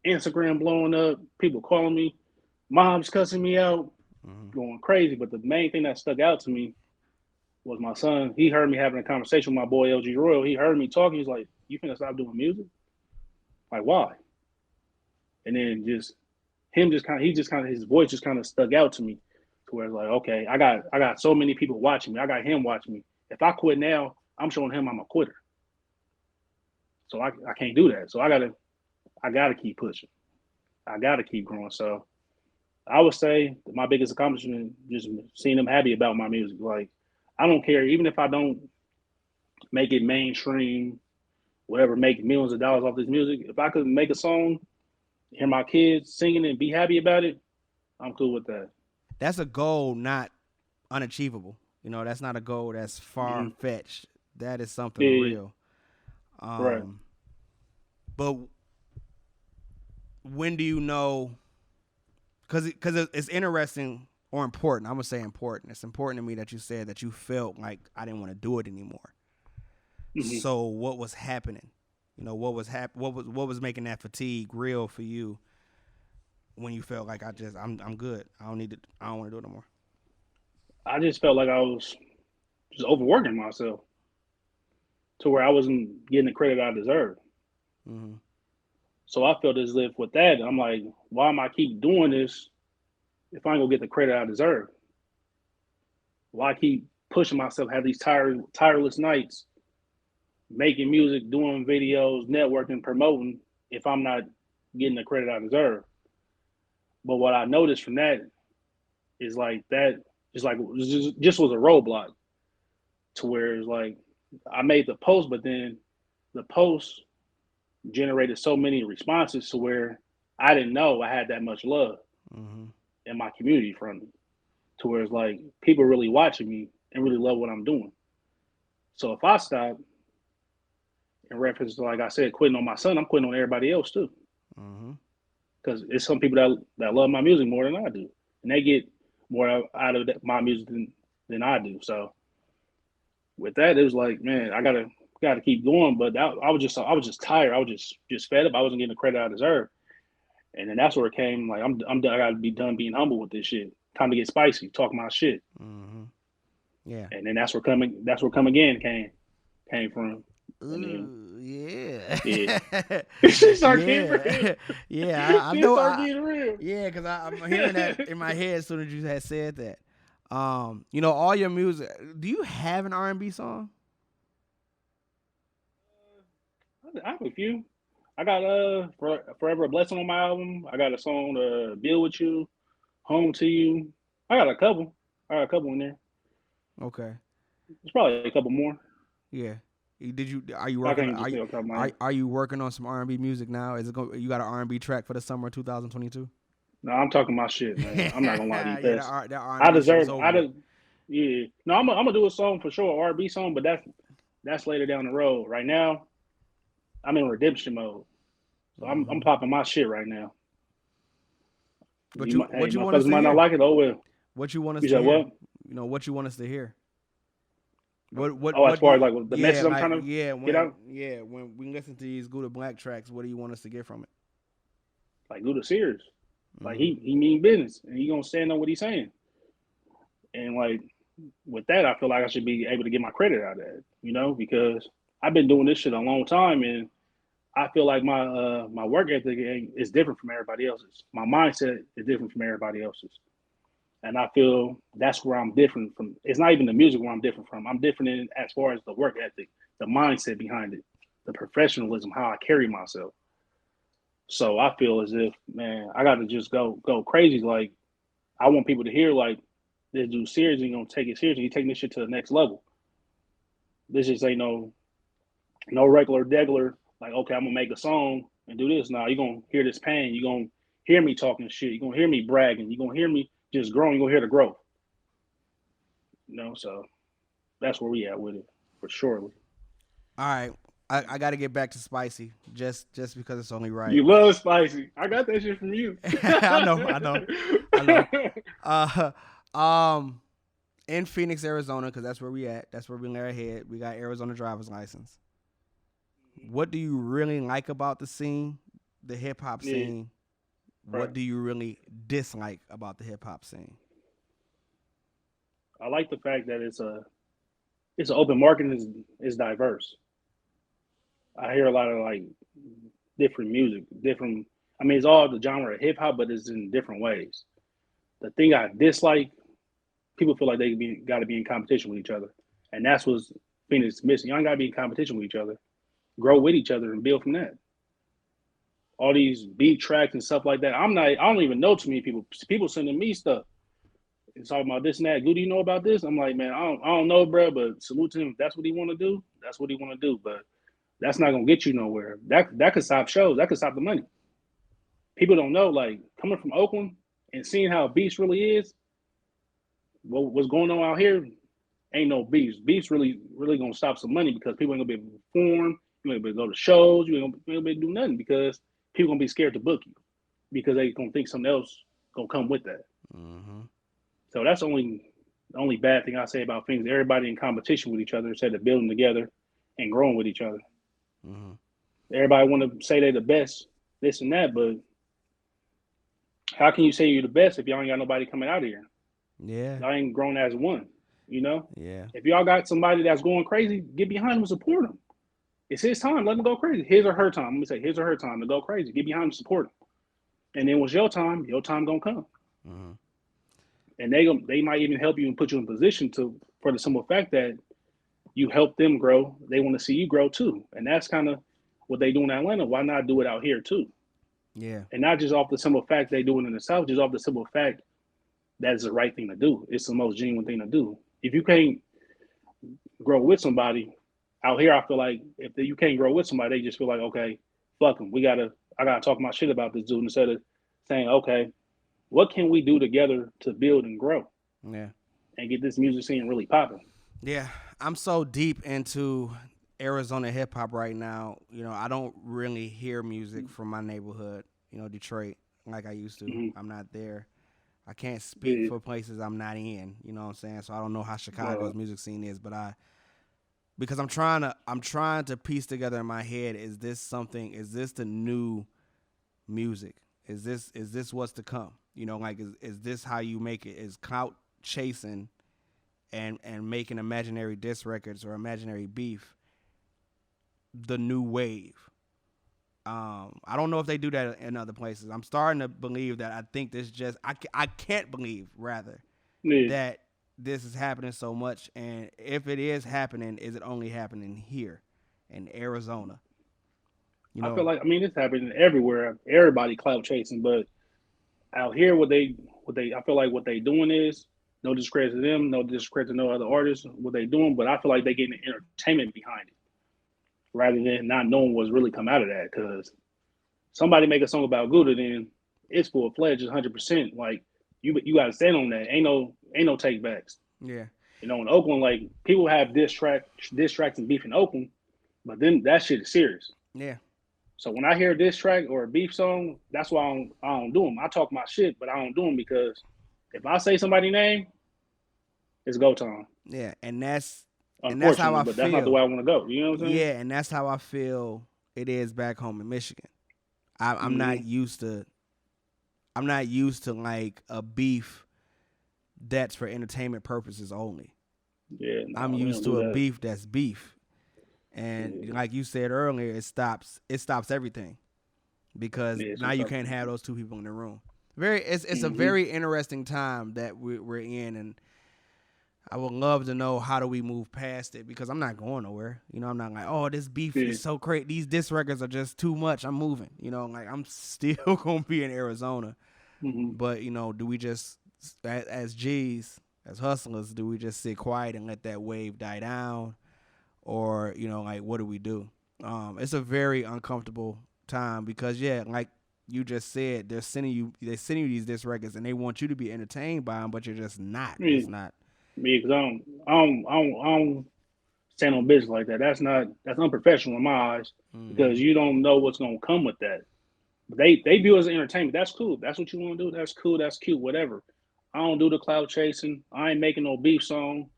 Instagram blowing up. People calling me. Mom's cussing me out. Mm-hmm. Going crazy. But the main thing that stuck out to me was my son. He heard me having a conversation with my boy LG Royal. He heard me talking. He's like, "You finna stop doing music?" Like, why? And then just him, his voice just kind of stuck out to me, to where it's like, okay, I got so many people watching me. I got him watching me. If I quit now, I'm showing him I'm a quitter. So I can't do that. So I gotta keep pushing. I gotta keep growing. So I would say my biggest accomplishment just seeing them happy about my music. Like, I don't care, even if I don't make it mainstream, whatever, make millions of dollars off this music. If I could make a song, hear my kids singing it and be happy about it, I'm cool with that. That's a goal not unachievable. You know, that's not a goal that's far Mm-hmm. fetched. That is something Yeah, real. right. But when do you know? Because it's interesting or important. I'm gonna say important. It's important to me that you said that you felt like I didn't want to do it anymore. Mm-hmm. So what was happening? You know, what was making that fatigue real for you when you felt like I'm good. I don't want to do it no more. I just felt like I was just overworking myself to where I wasn't getting the credit I deserved. Mm-hmm. So I felt as if with that, I'm like, why am I keep doing this if I ain't gonna get the credit I deserve? Why keep pushing myself, have these tireless nights, making music, doing videos, networking, promoting, if I'm not getting the credit I deserve? But what I noticed from that is like that, just was a roadblock to where it's like I made the post, but then the post generated so many responses to where I didn't know I had that much love Mm-hmm. in my community from it. To where it's like people really watching me and really love what I'm doing. So if I stop, in reference to, like I said, quitting on my son, I'm quitting on everybody else too. Mm-hmm. Because it's some people that love my music more than I do, and they get more out of my music than I do. So with that, it was like, man, I gotta keep going. But I was just tired. I was just fed up. I wasn't getting the credit I deserved. And then that's where it came. Like I'm done. I gotta be done being humble with this shit. Time to get spicy. Talk my shit. Mm-hmm. Yeah. And then That's where come again came from. And then Ooh, yeah. yeah, she started getting real. Yeah. Yeah. I She know. started getting real. Yeah, because I'm hearing that in my head as soon as you had said that. All your music. Do you have an R&B song? I have a few. I got Forever a Blessing on my album. I got a song Build With You, Home to You. I got a couple. I got a couple in there. Okay. There's probably a couple more. Yeah. Did you? Are you I working? can't just say off the top of my head. Are you working on some R&B music now? Is it you got an R&B track for the summer of 2022? No, I'm talking my shit, man. I'm not gonna lie to you, Yeah, Pest. that I R&B shit is deserve. I over. de- Yeah. No, I'm gonna do a song for sure, R&B song, but that's later down the road. Right now, I'm in redemption mode, so I'm popping my shit right now. Hey, What you want us motherfuckers to might not hear? like it. Oh well. What you want us You to said hear? what? What you want us to hear? Oh, as What do far as you, like the message I'm trying to get out, when we listen to these Gouda Black tracks, what do you want us to get from it? like Gouda serious. Like Mm-hmm. he mean business, and he gonna stand on what he's saying. And like with that, I feel like I should be able to get my credit out of that, because I've been doing this shit a long time, and I feel like my work ethic is different from everybody else's. My mindset is different from everybody else's, and I feel that's where I'm different from. It's not even the music where I'm different from. I'm different in as far as the work ethic, the mindset behind it, the professionalism, how I carry myself. So I feel as if, man, I got to just go crazy. Like I want people to hear like this dude serious. You gonna take it seriously. He taking this shit to the next level. This just ain't no regular degular. Like okay, I'm gonna make a song and do this. Now you're gonna hear this pain. You're gonna hear me talking shit. You're gonna hear me bragging. You're gonna hear me just growing. You're gonna hear the growth. So that's where we at with it for surely. All right, I got to get back to spicy just because it's only right. You love spicy. I got that shit from you. I know. Um, in Phoenix, Arizona, because that's where we at. That's where we lay our head. We got Arizona driver's license. What do you really like about the scene, the hip hop scene? Right. What do you really dislike about the hip hop scene? I like the fact that it's an open market and it's diverse. I hear a lot of like different music, different. I mean, it's all the genre of hip hop, but it's in different ways. The thing I dislike, people feel like they got to be in competition with each other, and that's what's Phoenix missing. Y'all got to be in competition with each other, grow with each other, and build from that. All these beat tracks and stuff like that. I don't even know too many people. People sending me stuff. It's talking about this and that. Gouda, you know about this? I'm like, man, I don't know, bro, but salute to him. If that's what he want to do, that's what he want to do. But that's not gonna get you nowhere. That could stop shows. That could stop the money. People don't know, like coming from Oakland and seeing how beefs really is. What's going on out here? Ain't no beefs. Beefs really gonna stop some money because people ain't gonna be able to perform. You ain't gonna be able to go to shows. You ain't gonna be able to do nothing because people gonna be scared to book you because they gonna think something else gonna come with that. Mm-hmm. So that's the only bad thing I say about things. Everybody in competition with each other instead of building together and growing with each other. Mm-hmm. Everybody want to say they're the best, this and that, but how can you say you're the best if y'all ain't got nobody coming out of here? Yeah. Y'all ain't grown as one, Yeah. If y'all got somebody that's going crazy, get behind him and support him. It's his time. Let him go crazy. His or her time. Let me say his or her time to go crazy. Get behind him and support him. And then when your time gonna come. Mm-hmm. And they might even help you and put you in position for the simple fact that you help them grow. They want to see you grow too. And that's kind of what they do in Atlanta. Why not do it out here too? Yeah. And not just off the simple fact they do it in the South, just off the simple fact that is the right thing to do. It's the most genuine thing to do. If you can't grow with somebody out here, I feel like if you can't grow with somebody, they just feel like, okay, fuck them. I gotta talk my shit about this dude instead of saying, okay, what can we do together to build and grow? Yeah. And get this music scene really popping. Yeah. I'm so deep into Arizona hip hop right now. I don't really hear music from my neighborhood, Detroit, like I used to. Mm-hmm. I'm not there. I can't speak for places I'm not in, you know what I'm saying? So I don't know how Chicago's music scene is, but because I'm trying to piece together in my head, is this the new music? Is this what's to come? You know, like is this how you make it? Is clout chasing and making imaginary diss records or imaginary beef the new wave? I don't know if they do that in other places. I'm starting to believe that. I think this I can't believe rather that this is happening so much. And if it is happening, is it only happening here in Arizona? You know, I feel like it's happening everywhere. Everybody clout chasing, but out here, I feel like what they doing is no discredit to them, no discredit to no other artists. What they doing, but I feel like they getting the entertainment behind it rather than not knowing what's really come out of that. Because somebody make a song about Gouda, then it's full fledged, 100%. Like you got to stand on that. Ain't no take backs. yeah, You know, in Oakland, like people have diss tracks and beef in Oakland, but then that shit is serious. yeah. So when I hear a diss track or a beef song, that's why I don't do them. I talk my shit, but I don't do them because if I say somebody's name, it's go time. Yeah, and that's how I but feel. that's not the way I want to go. You know what I'm saying? Yeah, and that's how I feel it is back home in Michigan. I'm not used to. I'm not used to like a beef that's for entertainment purposes only. Yeah, I'm used to a beef that's beef, and like you said earlier, it stops everything because now you can't have those two people in the room. It's a very interesting time that we're in, and I would love to know how do we move past it, because I'm not going nowhere. You know, I'm not like, oh, this beef is so great. These diss records are just too much. I'm moving. You know, like I'm still going to be in Arizona. But, you know, do we just, as G's, as hustlers, do we just sit quiet and let that wave die down? Or, you know, like, what do we do? It's a very uncomfortable time because, yeah, like you just said, they're sending you these diss records and they want you to be entertained by them, but you're just not. It's not. Me, because I don't stand on business like that. That's unprofessional in my eyes because you don't know what's gonna come with that. They view it as entertainment. That's cool. That's what you want to do. That's cool. That's cute. Whatever. I don't do the cloud chasing. I ain't making no beef song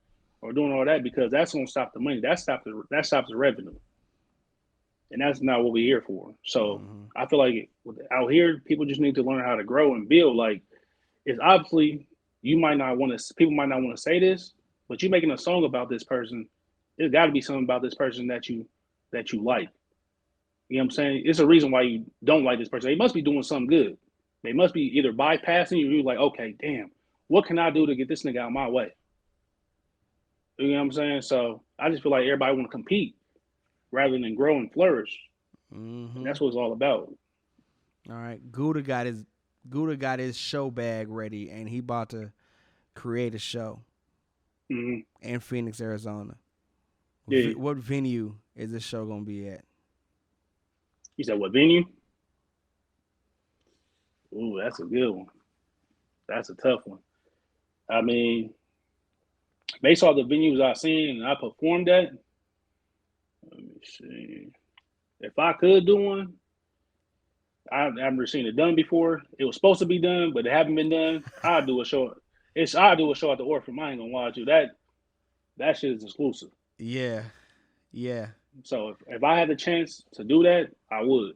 or doing all that because that's gonna stop the money. That stops the revenue, and that's not what we're here for. So I feel like out here, people just need to learn how to grow and build. Like it's obviously people might not want to say this, but you making a song about this person. There's got to be something about this person that you like. You know what I'm saying? It's a reason why you don't like this person. They must be doing something good. They must be either bypassing you or you're like, okay, damn, what can I do to get this nigga out of my way? You know what I'm saying? So I just feel like everybody want to compete rather than grow and flourish. And that's what it's all about. All right. Gouda got his show bag ready, and he about to create a show in Phoenix, Arizona. Yeah. What venue is this show going to be at? You said what venue? Ooh, that's a good one. That's a tough one. I mean, based off the venues I've seen and I performed at, let me see. If I could do one, I've never seen it done before. It was supposed to be done, but it haven't been done. I'll do a show. I'll do a show at the Orpheum. I ain't gonna lie to you. That shit is exclusive. Yeah. So if I had the chance to do that, I would.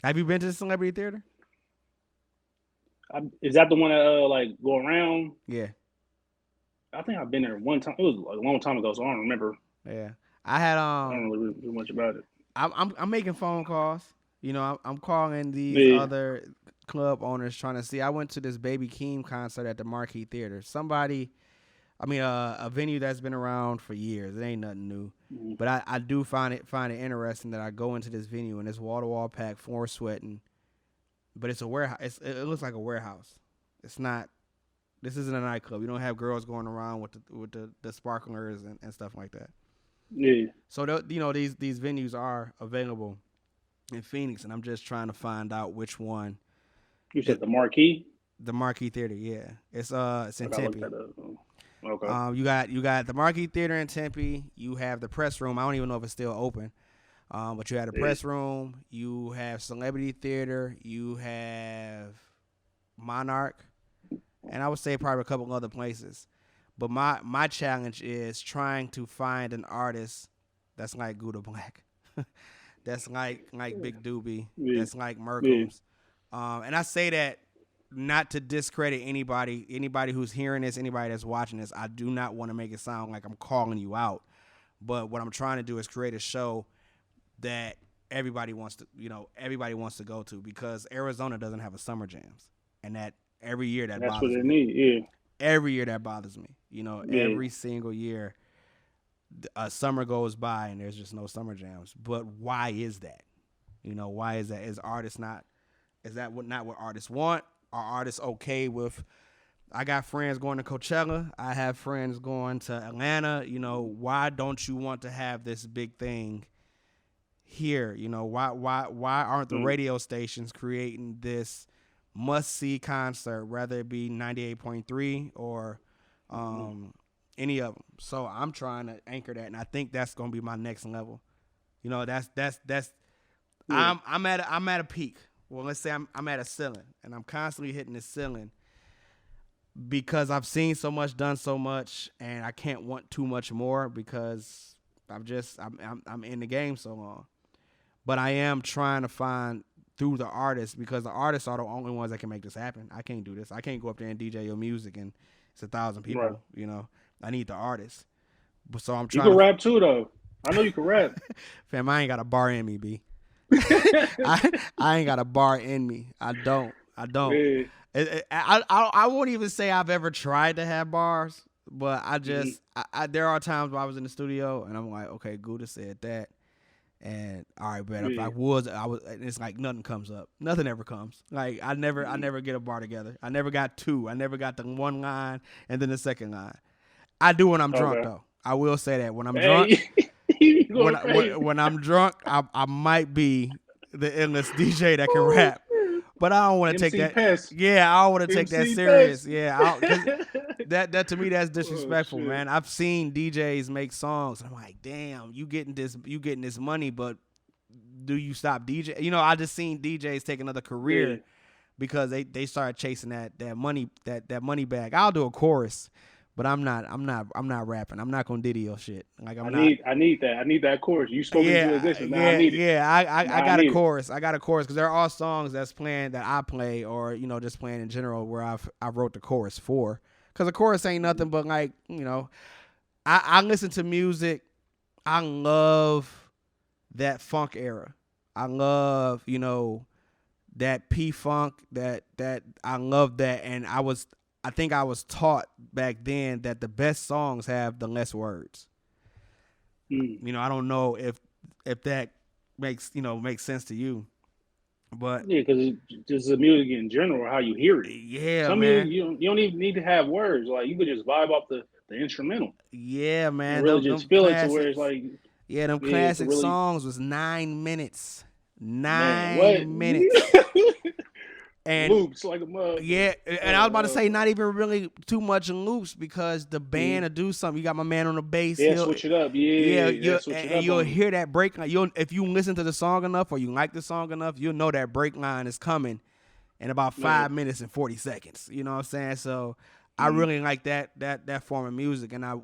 Have you been to the Celebrity Theater? Is that the one that like go around? Yeah. I think I've been there one time. It was a long time ago, so I don't remember. Yeah. I don't really do much about it. I'm making phone calls. You know, I'm calling these other club owners trying to see. I went to this Baby Keem concert at the Marquee Theater. A venue that's been around for years. It ain't nothing new. But I do find it interesting that I go into this venue and it's wall-to-wall packed, floor sweating. But it's a warehouse. It looks like a warehouse. It's not. This isn't a nightclub. You don't have girls going around with the sparklers and stuff like that. Yeah. So these venues are available in Phoenix, and I'm just trying to find out which one. You said the Marquee? The Marquee Theater, yeah. It's in Tempe. Okay. You got the Marquee Theater in Tempe. You have the press room. I don't even know if it's still open. But you have the press room. You have Celebrity Theater. You have Monarch, and I would say probably a couple other places. But my challenge is trying to find an artist that's like Gouda Black, that's like Big Doobie, Yeah. that's like Yeah. Merkham's. And I say that not to discredit anybody who's hearing this, anybody that's watching this. I do not want to make it sound like I'm calling you out. But what I'm trying to do is create a show that everybody wants to go to, because Arizona doesn't have a summer jams, and that every year that That's what bothers they me. need. Yeah. Every year that bothers me. Yeah. Every single year, a summer goes by and there's just no summer jams. But why is that? Why is that? Is that not what artists want? Are artists okay with? I got friends going to Coachella. I have friends going to Atlanta. Why don't you want to have this big thing here? Why aren't the radio stations creating this must-see concert, whether it be 98.3 or any of them? So I'm trying to anchor that, and I think that's going to be my next level. That's Yeah. I'm at a peak. Well, let's say I'm at a ceiling, and I'm constantly hitting this ceiling because I've seen so much, done so much, and I can't want too much more because I'm in the game so long. But I am trying to find through the artists, because the artists are the only ones that can make this happen. I can't do this. I can't go up there and DJ your music and it's 1,000 people. Right. I need the artists. So I'm You trying. can rap too, though. I know you can rap. Fam, I ain't got a bar in me, B. I ain't got a bar in me. I don't. Yeah. I won't even say I've ever tried to have bars, but I just there are times where I was in the studio and I'm like, okay, Gouda said that, and all right, but if I was, it's like nothing comes up. Nothing ever comes. Like I never get a bar together. I never got two. I never got the one line and then the second line. I do when I'm drunk though. I will say that when I'm drunk. When I'm drunk, I might be the illest DJ that can rap, but I don't want to take that. Pest. Yeah, I don't want to take that MC serious. Pest. Yeah, that to me that's disrespectful, shit. man. I've seen DJs make songs, and I'm like, damn, you getting this money, but do you stop DJ? I just seen DJs take another career because they started chasing that money bag. I'll do a chorus. But I'm not rapping. I'm not gonna Diddy your shit. Like I need that. I need that chorus. You spoke into existence. Now I need it. I got a chorus. I got a chorus because there are songs that's playing that I play, or just playing in general where I wrote the chorus for. Because the chorus ain't nothing but like I listen to music. I love that funk era. I love that P funk. That I love that, and I think I was taught back then that the best songs have the less words. I don't know if that makes sense to you, but because just the music in general, how you hear it. Yeah, some man. music you don't even need to have words. Like you could just vibe off the instrumental. Yeah, man. And really just feel it to where it's like. Yeah, them classic songs was 9 minutes. 9 Man, minutes. And loops like a mug. Yeah, and I was about to say not even really too much in loops because the band will do something. You got my man on the bass. Yeah, switch it up. You'll hear that break line. If you listen to the song enough or you like the song enough, you'll know that break line is coming in about 5 minutes and 40 seconds. You know what I'm saying? So I really like that form of music, and I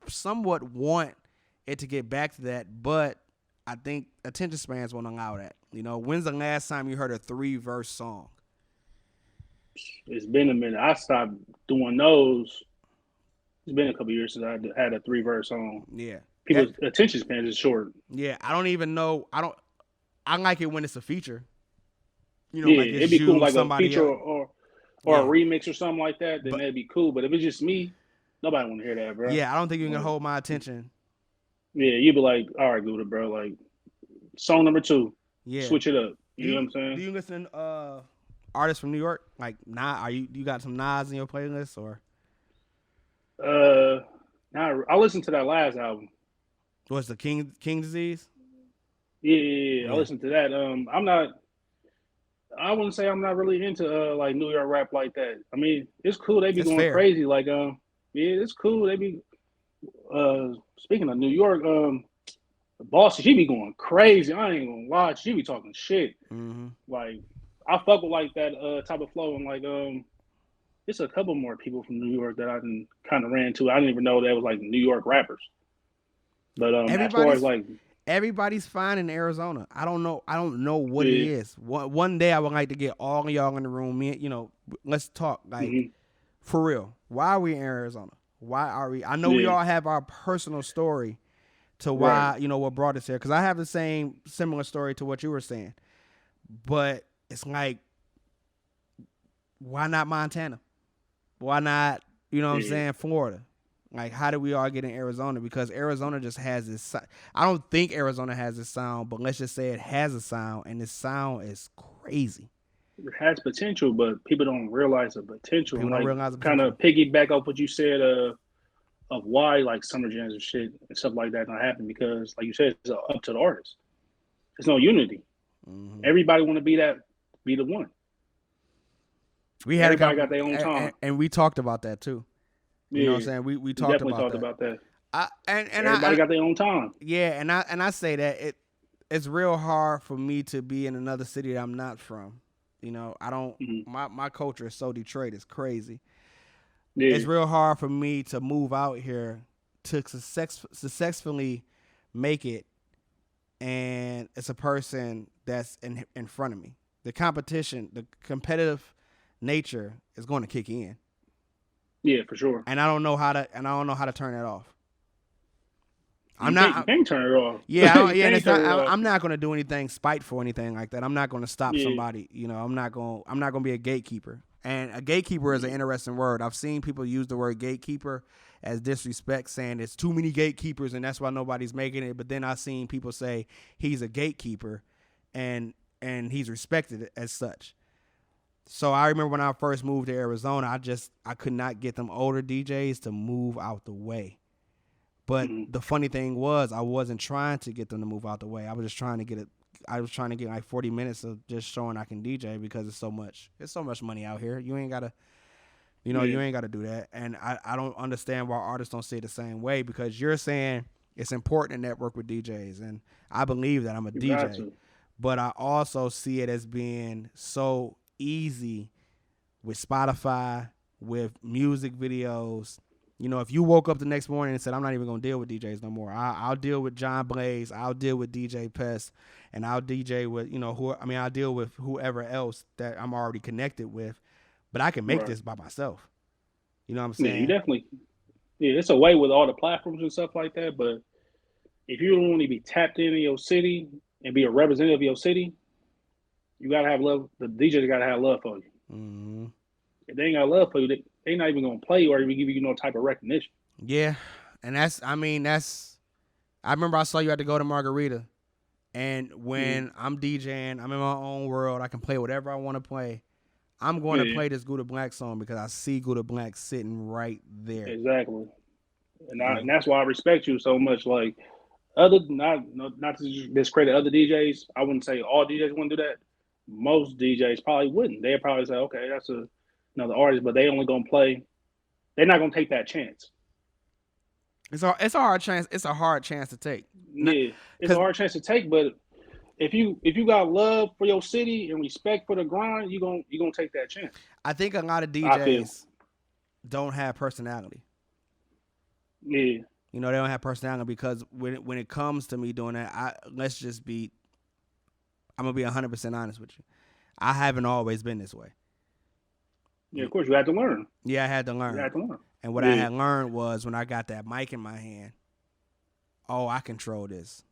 somewhat want it to get back to that, but I think attention spans won't allow that. When's the last time you heard a 3-verse song? It's been a minute. I stopped doing those. It's been a couple years since I had a 3-verse song. Yeah. People's attention span is short. Yeah, I don't even know. I like it when it's a feature. Like it'd be cool, like a feature else. or a remix or something like that. Then that'd be cool. But if it's just me, nobody want to hear that, bro. Yeah, I don't think you can hold my attention. Yeah, you'd be like, all right, Gouda, bro. Like song number 2. Yeah, switch it up. You know what I'm saying? Do you listen artists from New York? Like you got some Nas in your playlist or? I listened to that last album. What's the King Disease? Yeah. I listened to that. I wouldn't say I'm not really into like New York rap like that. I mean, it's cool. They be going crazy. Like it's cool. They be speaking of New York, Boss, she be going crazy. I ain't gonna lie. She be talking shit. Mm-hmm. Like I fuck with like that type of flow and like it's a couple more people from New York that I kind of ran into. I didn't even know that was like New York rappers. But as far as like everybody's fine in Arizona. I don't know what it yeah, is. One day I would like to get all of y'all in the room. Let's talk for real. Why are we in Arizona? Why are we? I know we all have our personal story to why what brought us here. Because I have the similar story to what you were saying. But it's like, why not Montana? Why not, what I'm saying, Florida? Like, how did we all get in Arizona? Because Arizona just has this. I don't think Arizona has this sound, but let's just say it has a sound, and this sound is crazy. It has potential, but people don't realize the potential. People don't realize the potential. Kind of piggyback off what you said of why like summer jams and shit and stuff like that not happen, because like you said, it's up to the artist. There's no unity. Mm-hmm. Everybody want to be the one. Everybody got their own time, and we talked about that too. You know what I'm saying? We talked about that. And everybody got their own time. Yeah, and I say that it's real hard for me to be in another city that I'm not from. I don't. Mm-hmm. My culture is so Detroit. It's crazy. Yeah. It's real hard for me to move out here to successfully make it, and it's a person that's in front of me. The competition, the competitive nature is going to kick in. Yeah, for sure. And I don't know how to turn that off. You can't turn it off. Yeah, I'm not going to do anything spiteful or anything like that. I'm not going to stop somebody. I'm not going to be a gatekeeper. And a gatekeeper is an interesting word. I've seen people use the word gatekeeper as disrespect, saying there's too many gatekeepers and that's why nobody's making it. But then I've seen people say he's a gatekeeper and he's respected as such. So I remember when I first moved to Arizona, I could not get them older DJs to move out the way. But the funny thing was, I wasn't trying to get them to move out the way. I was just trying to get like 40 minutes of just showing I can DJ, because it's so much money out here. You ain't gotta, you ain't gotta do that. And I don't understand why artists don't see it the same way, because you're saying it's important to network with DJs, and I believe that I'm a DJ, but I also see it as being so easy with Spotify, with music videos. If you woke up the next morning and said, I'm not even going to deal with DJs no more. I'll deal with John Blaze. I'll deal with DJ Pest. And I'll DJ with, I'll deal with whoever else that I'm already connected with. But I can make this by myself. You know what I'm saying? Yeah, you definitely. Yeah, it's a way with all the platforms and stuff like that. But if you don't want to be tapped into your city and be a representative of your city, you got to have love. The DJs got to have love for you. Mm-hmm. If they ain't got love for you, they not even going to play you or even give you no type of recognition. Yeah. And I remember I saw you at the Gouda Margarita. And when I'm DJing, I'm in my own world. I can play whatever I want to play. I'm going to play this Gouda Black song because I see Gouda Black sitting right there. Exactly. And that's why I respect you so much. Like, not to discredit other DJs, I wouldn't say all DJs wouldn't do that. Most DJs probably wouldn't. They'd probably say, okay, that's another artist, but they only gonna play. They're not gonna take that chance. It's a hard chance. It's a hard chance to take. Yeah, it's a hard chance to take. But if you got love for your city and respect for the grind, you gonna take that chance. I think a lot of DJs don't have personality. Yeah, they don't have personality, because when it comes to me doing that, I'm gonna be 100% honest with you. I haven't always been this way. Yeah, of course, you had to learn. Yeah, I had to learn. You had to learn. And what I had learned was when I got that mic in my hand, I control this.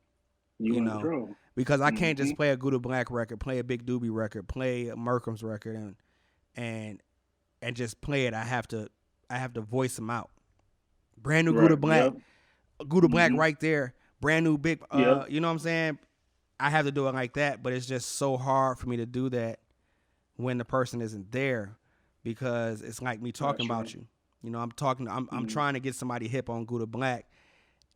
Control. Because I can't just play a Gouda Black record, play a Big Doobie record, play a Merkham's record, and just play it. I have to voice them out. Brand new Gouda Black, Gouda Black right there. Brand new big. You know what I'm saying? I have to do it like that, but it's just so hard for me to do that when the person isn't there. Because it's like me talking about you. I'm trying to get somebody hip on Gouda Black.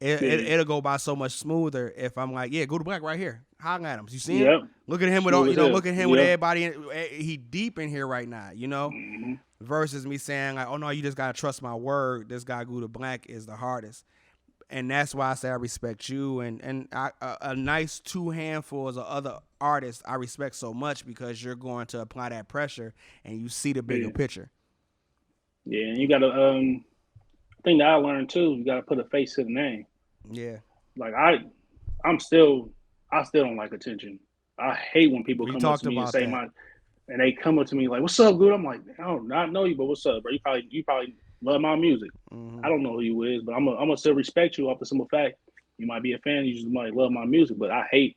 It'll go by so much smoother if I'm like, Gouda Black right here. Holler at him. You see him? Look at him with all, look at him with everybody. He deep in here right now, Mm-hmm. Versus me saying like, oh no, you just gotta trust my word. This guy Gouda Black is the hardest. And that's why I say I respect you, and a nice 2 handfuls of other artists I respect so much, because you're going to apply that pressure and you see the bigger picture. Yeah, and you gotta thing that I learned too, you gotta put a face to the name. Yeah. Like I'm still I still don't like attention. I hate when people We come up talked to me and about say that. my and they come up to me like, "What's up, good?" I'm like, I don't not know you, but what's up, bro? You probably love my music. Mm-hmm. I don't know who you is, but I'm gonna still respect you off the simple fact you might be a fan, you just might love my music, but I hate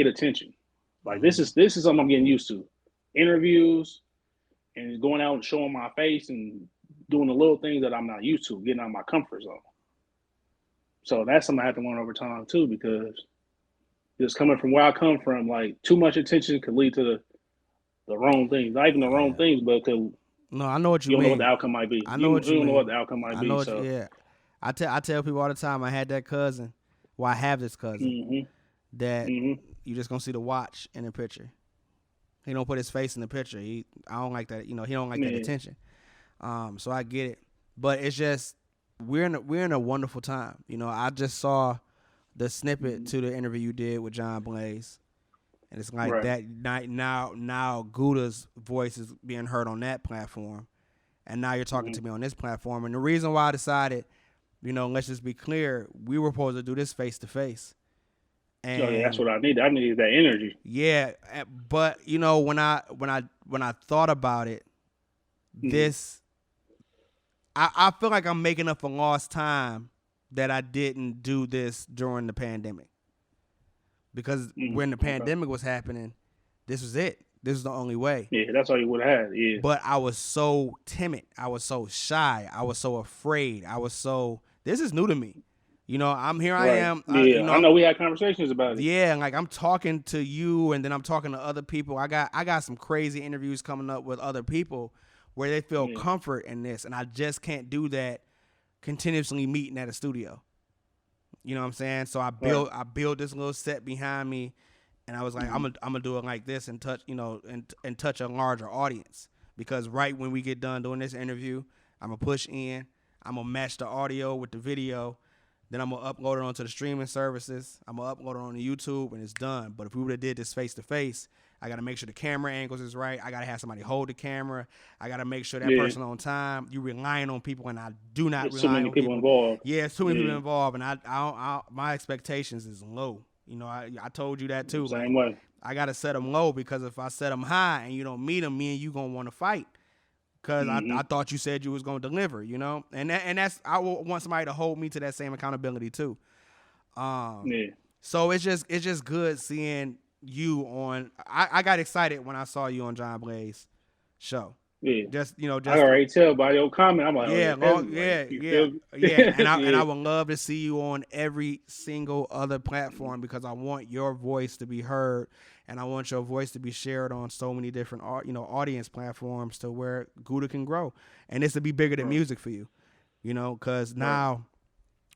attention. Like Mm-hmm. this is something I'm getting used to. Interviews and going out and showing my face and doing the little things that I'm not used to, getting out of my comfort zone. So that's something I have to learn over time too, because just coming from where I come from, like too much attention could lead to the wrong things. Not even the wrong Yeah. things, but could, No, I know what you you don't know what the mean. outcome might be. I know You, what you you don't know what mean. the outcome might I be. know what you, So, yeah. I tell people all the time. I had that cousin. Well, I have this cousin hmm that hmm you just gonna see the watch in the picture. He don't put his face in the picture. I don't like that. He don't like that yeah, attention. So I get it, but it's just we're in a wonderful time. I just saw the snippet to the interview you did with John Blaze, and it's like right. that night now Gouda's voice is being heard on that platform, and now you're talking hmm to me on this platform. And the reason why I decided, let's just be clear, we were supposed to do this face to face, Oh yeah, that's and what I need. I need that energy. yeah, but when I thought about it, hmm this I feel like I'm making up for lost time that I didn't do this during the pandemic. Because when the Okay. pandemic was happening, this was it. This was the only way. Yeah, that's all you would have had. Yeah. But I was so timid. I was so shy. I was so afraid. This is new to me. I'm here. I Right. am. Yeah. I know we had conversations about it. Yeah, and like I'm talking to you, and then I'm talking to other people. I got some crazy interviews coming up with other people where they feel Yeah. comfort in this, and I just can't do that continuously meeting at a studio. You know what I'm saying? So I Right. built this little set behind me, and I was like, I'm gonna do it like this and touch and touch a larger audience, because right when we get done doing this interview, I'm gonna push in, I'm gonna match the audio with the video, then I'm gonna upload it onto the streaming services, I'm gonna upload it on the YouTube, and it's done. But if we would have did this face to face, I gotta make sure the camera angles is right. I gotta have somebody hold the camera. I gotta make sure that Yeah. person on time. You relying on people, and I do not There's too rely many on people people. involved. Yeah, it's too many Yeah. people involved, and my expectations is low. I told you that too. Like Same way. I gotta set them low, because if I set them high and you don't meet them, me and you gonna want to fight. Cause hmm I thought you said you was gonna deliver, and that's I want somebody to hold me to that same accountability too. Yeah. So it's just good seeing you on. I got excited when I saw you on John Blaze show. Yeah. Just I already tell by your comment. I'm like, oh yeah, yeah, Pez is like, you feel me? yeah, and I Yeah. would love to see you on every single other platform, because I want your voice to be heard, and I want your voice to be shared on so many different audience platforms, to where Gouda can grow, and this will be bigger than Right. music for you, because Right. now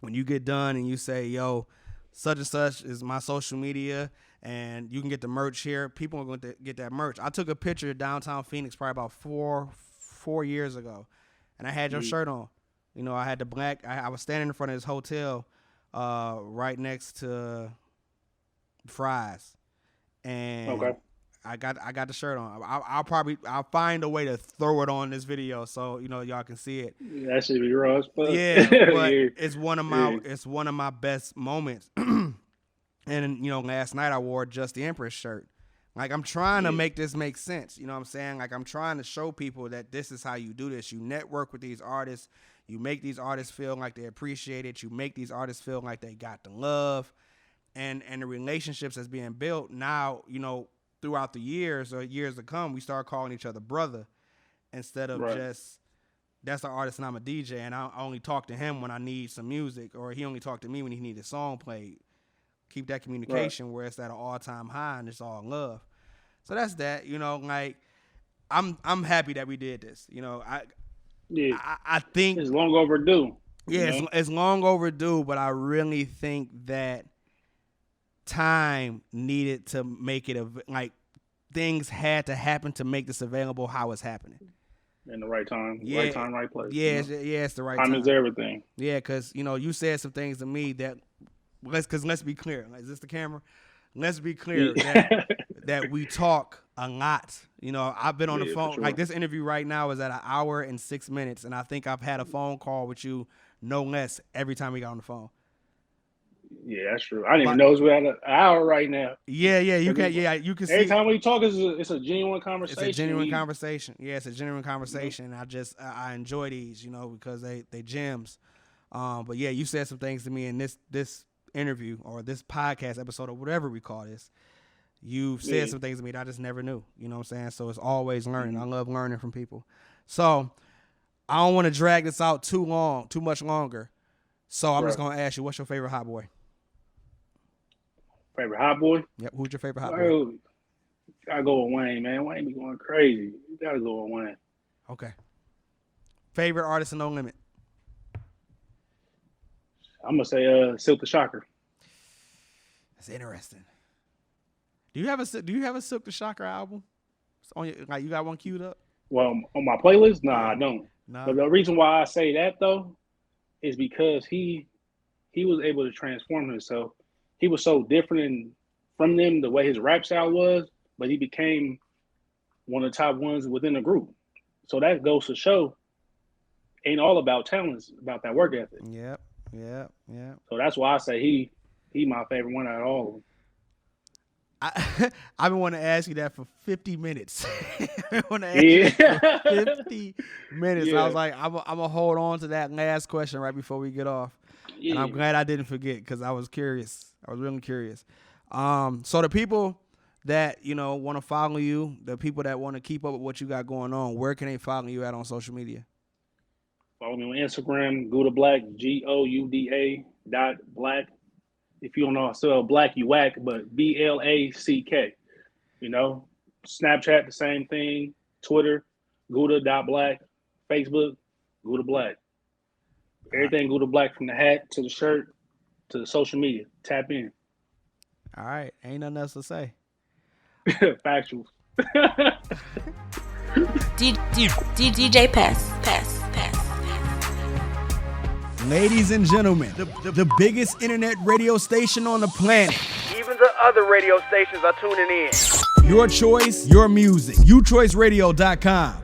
when you get done and you say, yo, such and such is my social media, and you can get the merch here, people are going to get that merch. I took a picture of downtown Phoenix probably about four years ago, and I had your shirt on. I had the black. I was standing in front of this hotel, right next to Fry's, and Okay. I got the shirt on. I'll find a way to throw it on this video so y'all can see it. Yeah, that should be raw as fuck. Yeah, but Yeah. it's one of my best moments. And last night I wore just the Empress shirt. Like, I'm trying to make this make sense. You know what I'm saying? Like, I'm trying to show people that this is how you do this. You network with these artists. You make these artists feel like they appreciate it. You make these artists feel like they got the love. And the relationships that's being built now, throughout the years or years to come, we start calling each other brother, instead of Right. just, that's the artist and I'm a DJ, and I only talk to him when I need some music, or he only talk to me when he need a song played. Keep that communication where it's at an all-time high and it's all love. So that's that. Like, I'm happy that we did this. Yeah. I think It's long overdue. yeah, it's long overdue, but I really think that time needed to make it like, things had to happen to make this available how it's happening. In the right time. Yeah. Right time, right place. Yeah, it's the right Time time. is everything. Yeah, because you said some things to me that let's be clear. Is this the camera? Let's be clear Yeah. that we talk a lot. You know, I've been on the phone. Sure. Like this interview right now is at 1 hour and 6 minutes, and I think I've had a phone call with you no less every time we got on the phone. Yeah, that's true. I didn't even know we're at an hour right now. Yeah, you can. Yeah, you can see. Every time we talk, it's a genuine conversation. It's a genuine conversation. Yeah, it's a genuine conversation. Mm-hmm. I enjoy these, you know, because they gems. But yeah, you said some things to me in this interview or this podcast episode or whatever we call this. You said some things to me that I just never knew. You know what I'm saying? So it's always learning. Mm-hmm. I love learning from people. So I don't want to drag this out too much longer. So I'm just gonna ask you, what's your favorite hot boy? Favorite hot boy? Yep. Who's your favorite hot boy? Gotta go with Wayne, man. Wayne be going crazy. You gotta go with Wayne. Okay. Favorite artist in No Limit? I'm gonna say Silk the Shocker. That's interesting. Do you have a Silk the Shocker album? On your, like, you got one queued up? Well, on my playlist, I don't. Nah. But the reason why I say that though is because he was able to transform himself. He was so different from them, the way his rap style was, but he became one of the top ones within the group. So that goes to show, ain't all about talents, about that work ethic. Yep. So that's why I say he my favorite one out of all of them. I've been wanting to ask you that for 50 minutes. I want to ask you that for 50 minutes. Yeah. I was like, I'm gonna hold on to that last question right before we get off. Yeah. And I'm glad I didn't forget because I was curious. I was really curious. So the people that, you know, want to follow you, the people that want to keep up with what you got going on, where can they follow you at on social media? Follow me on Instagram, Gouda Black, GOUDA.black. If you don't know how to spell black, you whack, but BLACK. You know, Snapchat, the same thing. Twitter, Gouda.black. Facebook, Gouda Black. Everything Gouda Black, from the hat to the shirt to the social media. Tap in. All right. Ain't nothing else to say. Factuals. DJ Pest. Ladies and gentlemen, the biggest internet radio station on the planet. Even the other radio stations are tuning in. Your choice, your music. YouChoiceRadio.com.